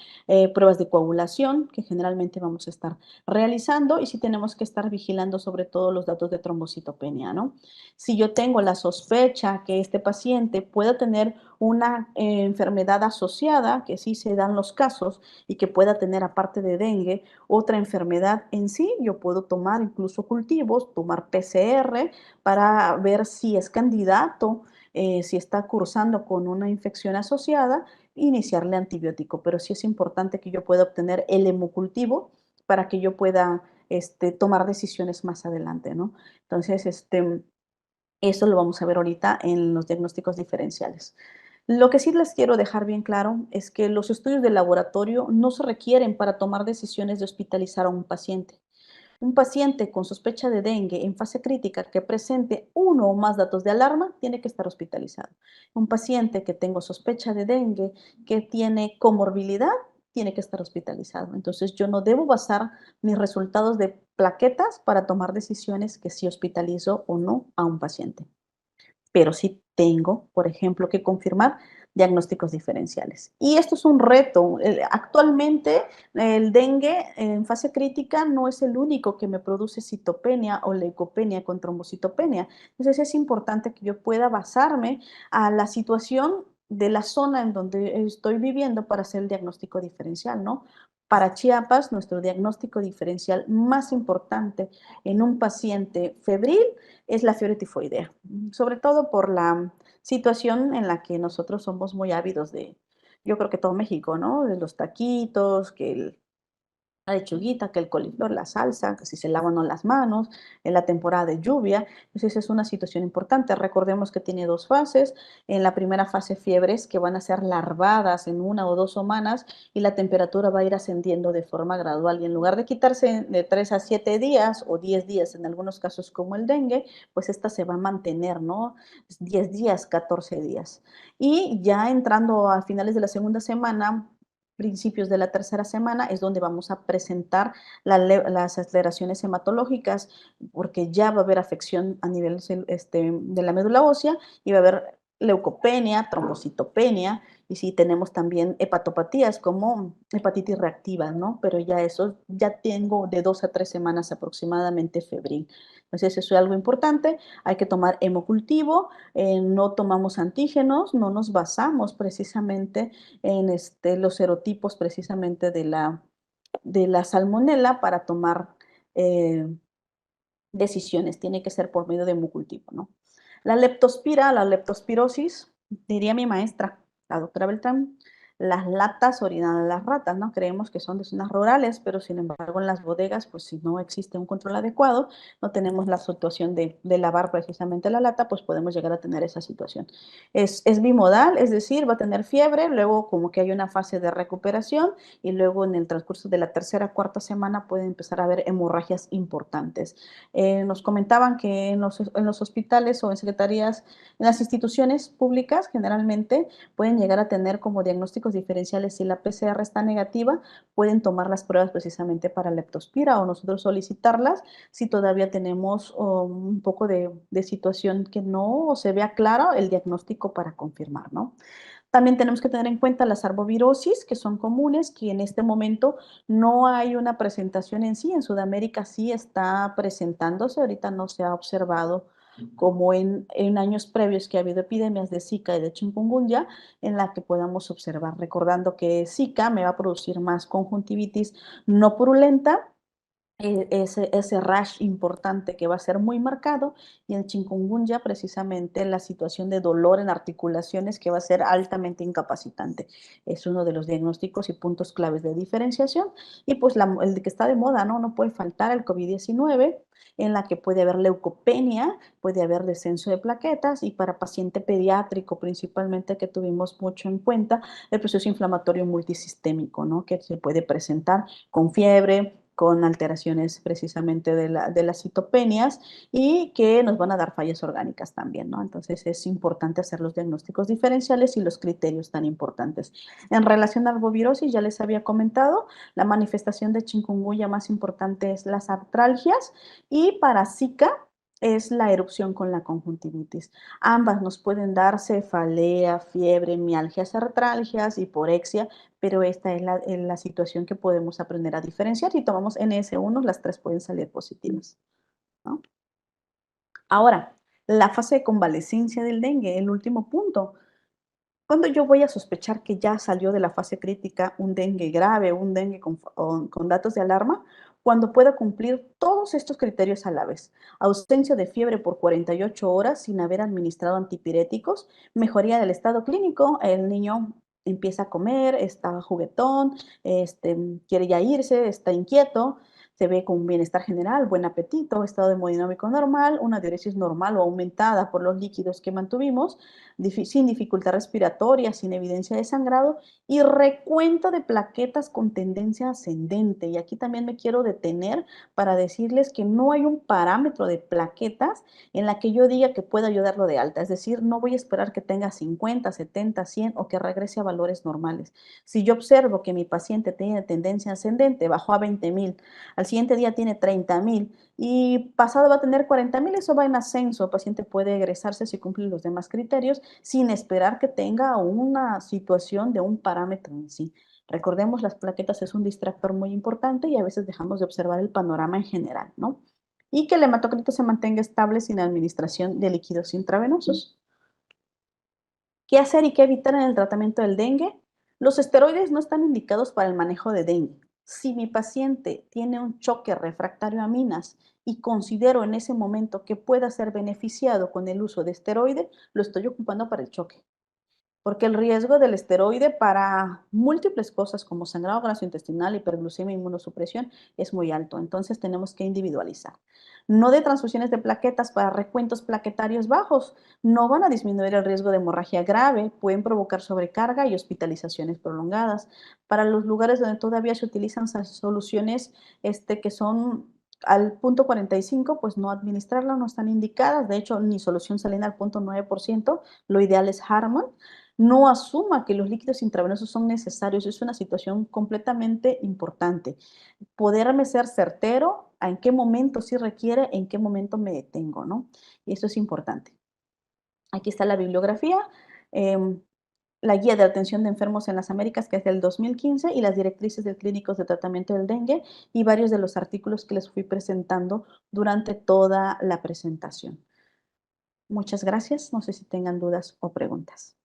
pruebas de coagulación, que generalmente vamos a estar realizando y si tenemos que estar vigilando sobre todo los datos de trombocitopenia, ¿no? Si yo tengo la sospecha que este paciente pueda tener una enfermedad asociada, que sí se dan los casos, y que pueda tener aparte de dengue otra enfermedad en sí, yo puedo tomar incluso cultivos, tomar PCR para ver si es candidato, si está cursando con una infección asociada, iniciarle antibiótico, pero sí es importante que yo pueda obtener el hemocultivo para que yo pueda tomar decisiones más adelante, ¿no? Entonces, eso lo vamos a ver ahorita en los diagnósticos diferenciales. Lo que sí les quiero dejar bien claro es que los estudios de laboratorio no se requieren para tomar decisiones de hospitalizar a un paciente. Un paciente con sospecha de dengue en fase crítica que presente uno o más datos de alarma tiene que estar hospitalizado. Un paciente que tenga sospecha de dengue que tiene comorbilidad tiene que estar hospitalizado. Entonces yo no debo basar mis resultados de plaquetas para tomar decisiones que si hospitalizo o no a un paciente, pero sí tengo, por ejemplo, que confirmar diagnósticos diferenciales. Y esto es un reto. Actualmente el dengue en fase crítica no es el único que me produce citopenia o leucopenia con trombocitopenia. Entonces es importante que yo pueda basarme a la situación de la zona en donde estoy viviendo para hacer el diagnóstico diferencial, ¿no? Para Chiapas, nuestro diagnóstico diferencial más importante en un paciente febril es la fiebre tifoidea, sobre todo por la situación en la que nosotros somos muy ávidos de, yo creo que todo México, ¿no? De los taquitos, que la lechuguita, que el coliflor, la salsa, que si se lavan o no las manos, en la temporada de lluvia. Entonces es una situación importante. Recordemos que tiene dos fases. En la primera fase fiebres que van a ser larvadas en 1 o 2 semanas y la temperatura va a ir ascendiendo de forma gradual. Y en lugar de quitarse de 3 a 7 días o 10 días en algunos casos como el dengue, pues esta se va a mantener, ¿no? 10 días, 14 días. Y ya entrando a finales de la segunda semana, principios de la tercera semana es donde vamos a presentar las aceleraciones hematológicas, porque ya va a haber afección a nivel de la médula ósea y va a haber leucopenia, trombocitopenia, y sí tenemos también hepatopatías como hepatitis reactiva, ¿no? Pero ya eso, ya tengo de 2 a 3 semanas aproximadamente febril. Entonces eso es algo importante, hay que tomar hemocultivo, no tomamos antígenos, no nos basamos precisamente en los serotipos precisamente de la salmonela para tomar eh, decisiones, tiene que ser por medio de hemocultivo, ¿no? La leptospira, la leptospirosis, diría mi maestra, la doctora Beltrán, las latas orinan a las ratas, ¿no? Creemos que son de zonas rurales, pero sin embargo en las bodegas, pues si no existe un control adecuado, no tenemos la situación de lavar precisamente la lata, pues podemos llegar a tener esa situación. Es bimodal, es decir, va a tener fiebre, luego como que hay una fase de recuperación y luego en el transcurso de la tercera, cuarta semana pueden empezar a haber hemorragias importantes. Nos comentaban que en los hospitales o en secretarías, en las instituciones públicas generalmente pueden llegar a tener como diagnóstico diagnósticos diferenciales, si la PCR está negativa, pueden tomar las pruebas precisamente para leptospira o nosotros solicitarlas si todavía tenemos un poco de situación que no se vea claro el diagnóstico para confirmar, ¿no? También tenemos que tener en cuenta las arbovirosis, que son comunes, que en este momento no hay una presentación en sí. En Sudamérica sí está presentándose, ahorita no se ha observado como en años previos que ha habido epidemias de Zika y de chikungunya, en la que podamos observar, recordando que Zika me va a producir más conjuntivitis no purulenta, ese rash importante que va a ser muy marcado, y el chikungunya precisamente la situación de dolor en articulaciones que va a ser altamente incapacitante. Es uno de los diagnósticos y puntos claves de diferenciación. Y pues el que está de moda, ¿no? No puede faltar el COVID-19, en la que puede haber leucopenia, puede haber descenso de plaquetas, y para paciente pediátrico principalmente, que tuvimos mucho en cuenta, el proceso inflamatorio multisistémico, ¿no? Que se puede presentar con fiebre, con alteraciones precisamente de las citopenias, y que nos van a dar fallas orgánicas también, ¿no? Entonces es importante hacer los diagnósticos diferenciales y los criterios tan importantes. En relación a arbovirosis, ya les había comentado, la manifestación de chikungunya más importante es las artralgias, y para Zika es la erupción con la conjuntivitis. Ambas nos pueden dar cefalea, fiebre, mialgias, artralgias, hiporexia, pero esta es la situación que podemos aprender a diferenciar. Si tomamos NS1, las tres pueden salir positivas, ¿no? Ahora, la fase de convalecencia del dengue, el último punto. Cuando yo voy a sospechar que ya salió de la fase crítica un dengue grave, un dengue con datos de alarma, cuando pueda cumplir todos estos criterios a la vez: ausencia de fiebre por 48 horas sin haber administrado antipiréticos, mejoría del estado clínico, el niño empieza a comer, está juguetón, quiere ya irse, está inquieto, se ve con un bienestar general, buen apetito, estado hemodinámico normal, una diuresis normal o aumentada por los líquidos que mantuvimos, sin dificultad respiratoria, sin evidencia de sangrado, y recuento de plaquetas con tendencia ascendente. Y aquí también me quiero detener para decirles que no hay un parámetro de plaquetas en la que yo diga que pueda ayudarlo de alta. Es decir, no voy a esperar que tenga 50, 70, 100 o que regrese a valores normales. Si yo observo que mi paciente tiene tendencia ascendente, bajó a 20,000, al siguiente día tiene 30,000 y pasado va a tener 40,000, eso va en ascenso. El paciente puede egresarse si cumple los demás criterios sin esperar que tenga una situación de un parámetro en sí. Recordemos, las plaquetas es un distractor muy importante y a veces dejamos de observar el panorama en general, ¿no? Y que el hematocrito se mantenga estable sin administración de líquidos intravenosos. ¿Qué hacer y qué evitar en el tratamiento del dengue? Los esteroides no están indicados para el manejo de dengue. Si mi paciente tiene un choque refractario a aminas y considero en ese momento que pueda ser beneficiado con el uso de esteroide, lo estoy ocupando para el choque. Porque el riesgo del esteroide para múltiples cosas como sangrado gastrointestinal, hiperglucemia, inmunosupresión es muy alto. Entonces tenemos que individualizar. No de transfusiones de plaquetas para recuentos plaquetarios bajos. No van a disminuir el riesgo de hemorragia grave, pueden provocar sobrecarga y hospitalizaciones prolongadas. Para los lugares donde todavía se utilizan soluciones que son al punto 45, pues no administrarla, no están indicadas. De hecho, ni solución salina al punto 9%, lo ideal es Harman. No asuma que los líquidos intravenosos son necesarios, es una situación completamente importante. Poderme ser certero a en qué momento sí requiere, en qué momento me detengo, ¿no? Y eso es importante. Aquí está la bibliografía, em, la guía de atención de enfermos en las Américas, que es del 2015, y las directrices del clínicos de tratamiento del dengue, y varios de los artículos que les fui presentando durante toda la presentación. Muchas gracias. No sé si tengan dudas o preguntas.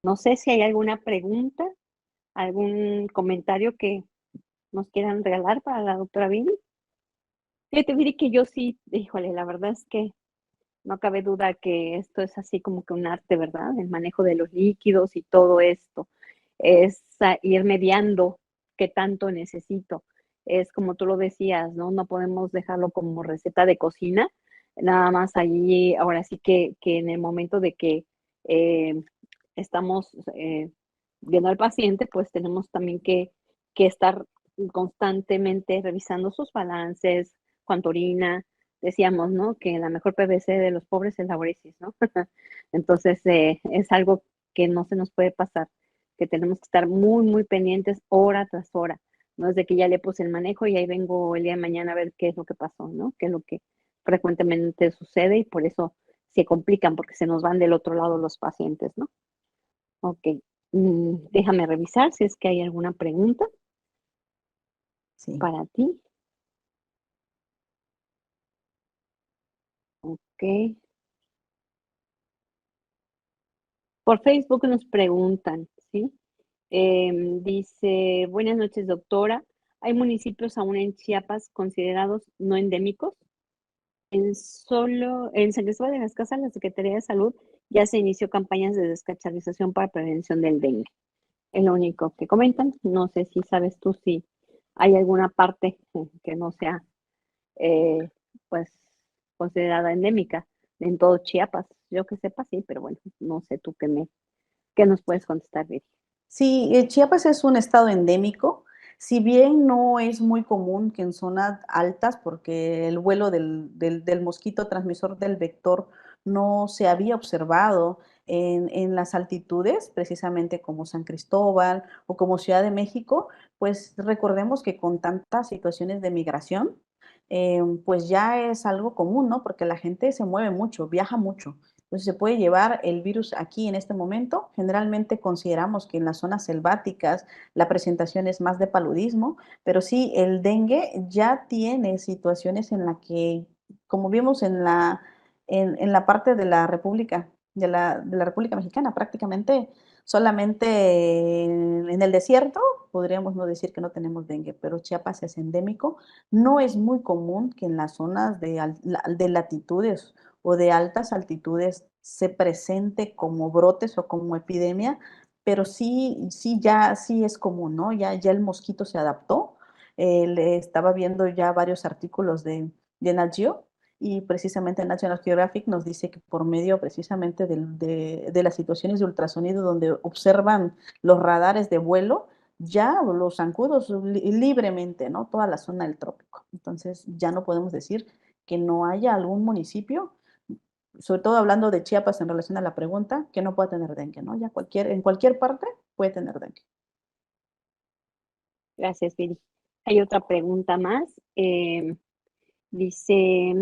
No sé si hay alguna pregunta, algún comentario que nos quieran regalar para la doctora Viri. Fíjate, Viri, que yo sí, híjole, la verdad es que no cabe duda que esto es así como que un arte, ¿verdad? El manejo de los líquidos y todo esto. Es ir mediando qué tanto necesito. Es como tú lo decías, ¿no? No podemos dejarlo como receta de cocina. Nada más allí, ahora sí que en el momento de que eh, estamos viendo al paciente, pues tenemos también que estar constantemente revisando sus balances, cuánto orina. Decíamos, ¿no? Que la mejor PVC de los pobres es la Oresis, ¿no? Entonces, es algo que no se nos puede pasar, que tenemos que estar muy, muy pendientes hora tras hora. No es de que ya le puse el manejo y ahí vengo el día de mañana a ver qué es lo que pasó, ¿no? Qué es lo que frecuentemente sucede y por eso se complican porque se nos van del otro lado los pacientes, ¿no? Ok, déjame revisar si es que hay alguna pregunta Sí. para ti. Ok. Por Facebook nos preguntan, ¿sí? Dice, buenas noches, doctora. ¿Hay municipios aún en Chiapas considerados no endémicos? En San Cristóbal de las Casas, la Secretaría de Salud ya se inició campañas de descacharrización para prevención del dengue. Es lo único que comentan. No sé si sabes tú si hay alguna parte que no sea, eh, pues, considerada endémica en todo Chiapas. Yo que sepa, sí, pero bueno, no sé tú qué nos puedes contestar, Viri. Sí, Chiapas es un estado endémico, si bien no es muy común que en zonas altas, porque el vuelo del mosquito transmisor del vector no se había observado en las altitudes, precisamente como San Cristóbal o como Ciudad de México, pues recordemos que con tantas situaciones de migración, pues ya es algo común, ¿no? Porque la gente se mueve mucho, viaja mucho. Entonces se puede llevar el virus aquí en este momento. Generalmente consideramos que en las zonas selváticas la presentación es más de paludismo, pero sí, el dengue ya tiene situaciones en la que, como vimos en la parte de la República, de la República Mexicana, prácticamente solamente en el desierto podríamos no decir que no tenemos dengue, pero Chiapas es endémico. No es muy común que en las zonas de latitudes o de altas altitudes se presente como brotes o como epidemia, pero sí es común, ¿no? Ya el mosquito se adaptó. Le estaba viendo ya varios artículos de Nat Geo y precisamente National Geographic nos dice que por medio precisamente de las situaciones de ultrasonido donde observan los radares de vuelo, ya los zancudos libremente, ¿no? Toda la zona del trópico. Entonces ya no podemos decir que no haya algún municipio, sobre todo hablando de Chiapas en relación a la pregunta, que no pueda tener dengue, ¿no? Ya en cualquier parte puede tener dengue. Gracias, Viri. Hay otra pregunta más. Dice,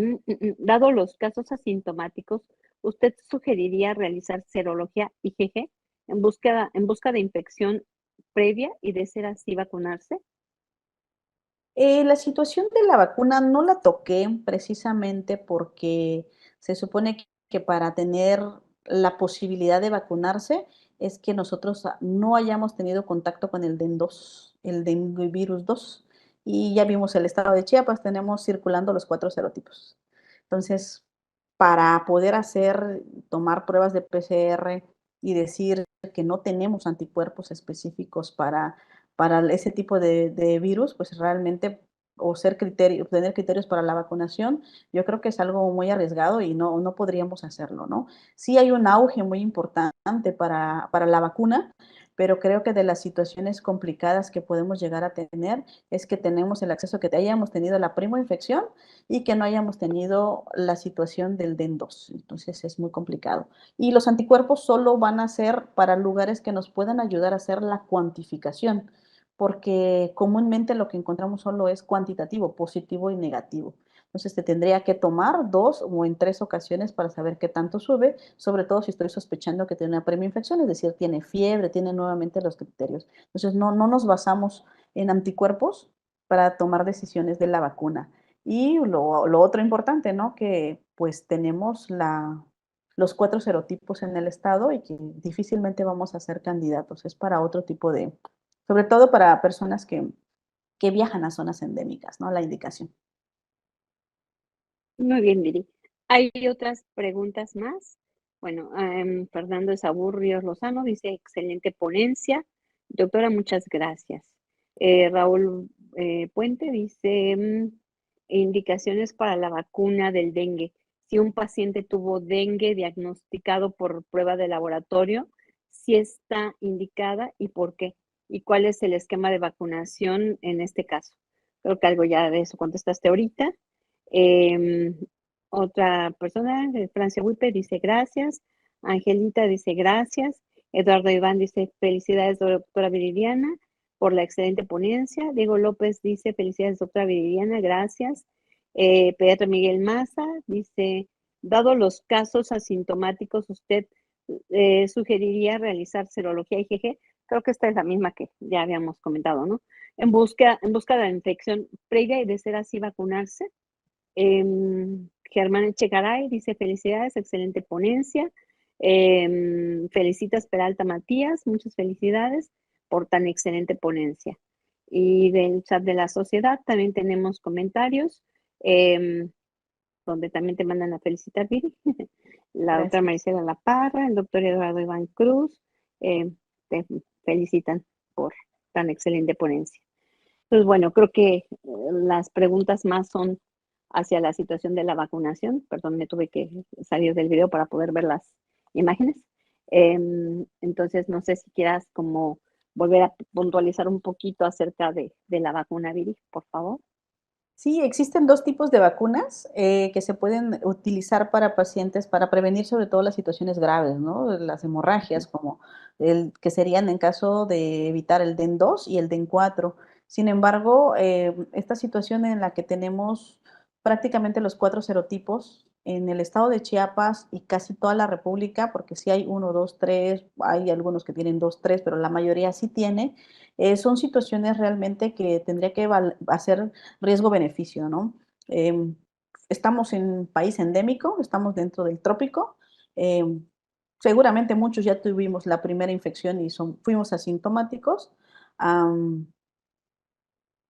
dado los casos asintomáticos, ¿usted sugeriría realizar serología IgG en busca de infección previa y de ser así vacunarse? La situación de la vacuna no la toqué precisamente porque se supone que para tener la posibilidad de vacunarse es que nosotros no hayamos tenido contacto con el DEN2, el dengue virus 2. Y ya vimos el estado de Chiapas, tenemos circulando los 4 serotipos. Entonces, para poder tomar pruebas de PCR y decir que no tenemos anticuerpos específicos para ese tipo de virus, pues realmente, obtener criterios para la vacunación, yo creo que es algo muy arriesgado y no podríamos hacerlo, ¿no? Sí hay un auge muy importante para la vacuna, pero creo que de las situaciones complicadas que podemos llegar a tener es que tenemos el acceso, que hayamos tenido la primoinfección y que no hayamos tenido la situación del DEN2. Entonces es muy complicado. Y los anticuerpos solo van a ser para lugares que nos puedan ayudar a hacer la cuantificación, porque comúnmente lo que encontramos solo es cuantitativo, positivo y negativo. Entonces te tendría que tomar 2 o en 3 ocasiones para saber qué tanto sube, sobre todo si estoy sospechando que tiene una preinfección, es decir, tiene fiebre, tiene nuevamente los criterios. Entonces no nos basamos en anticuerpos para tomar decisiones de la vacuna. Y lo otro importante, ¿no? Que pues tenemos los 4 serotipos en el estado y que difícilmente vamos a ser candidatos. Es para otro tipo sobre todo para personas que viajan a zonas endémicas, ¿no? La indicación. Muy bien, Viri. ¿Hay otras preguntas más? Bueno, Fernando Esaburrios Lozano dice, excelente ponencia. Doctora, muchas gracias. Raúl Puente dice, indicaciones para la vacuna del dengue. Si un paciente tuvo dengue diagnosticado por prueba de laboratorio, si está indicada y por qué. y cuál es el esquema de vacunación en este caso. Creo que algo ya de eso contestaste ahorita. Em, Otra persona, de Francia Wipe, dice gracias. Angelita dice gracias. Eduardo Iván dice felicidades, doctora Viridiana, por la excelente ponencia. Diego López dice felicidades, doctora Viridiana, gracias. Pedro Miguel Maza dice, dado los casos asintomáticos, usted sugeriría realizar serología IgG. Creo que esta es la misma que ya habíamos comentado, ¿no? En busca de la infección previa y de ser así vacunarse. Germán Echegaray dice felicidades, excelente ponencia. Felicitas Peralta Matías, muchas felicidades por tan excelente ponencia. Y del chat de la sociedad también tenemos comentarios, donde también te mandan a felicitar, Viri. La doctora Gracias. Maricela La Parra, el doctor Eduardo Iván Cruz, te felicitan por tan excelente ponencia. Pues bueno, creo que las preguntas más son hacia la situación de la vacunación. Perdón, me tuve que salir del video para poder ver las imágenes. Entonces, no sé si quieras como volver a puntualizar un poquito acerca de la vacuna, Viri, por favor. Sí, existen 2 tipos de vacunas, que se pueden utilizar para pacientes para prevenir sobre todo las situaciones graves, ¿no? Las hemorragias, como el que serían en caso de evitar el DEN-2 y el DEN-4. Sin embargo, esta situación en la que tenemos prácticamente los 4 serotipos en el estado de Chiapas y casi toda la república, porque sí hay 1, 2, 3, hay algunos que tienen 2, 3, pero la mayoría sí tiene, son situaciones realmente que tendría que hacer riesgo-beneficio, ¿no? Em, Estamos en un país endémico, estamos dentro del trópico. Seguramente muchos ya tuvimos la primera infección y fuimos asintomáticos. Am,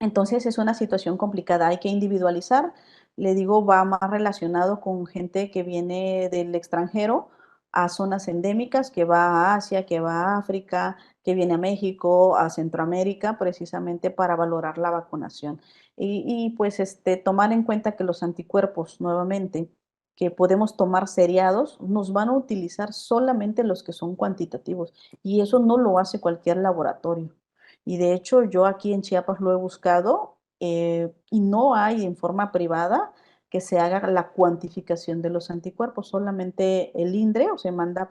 entonces es una situación complicada, hay que individualizar. Le digo, va más relacionado con gente que viene del extranjero a zonas endémicas, que va a Asia, que va a África, que viene a México, a Centroamérica, precisamente para valorar la vacunación. Y pues tomar en cuenta que los anticuerpos, nuevamente, que podemos tomar seriados, nos van a utilizar solamente los que son cuantitativos y eso no lo hace cualquier laboratorio. Y de hecho, yo aquí en Chiapas lo he buscado, y no hay en forma privada que se haga la cuantificación de los anticuerpos, solamente el INDRE, o se manda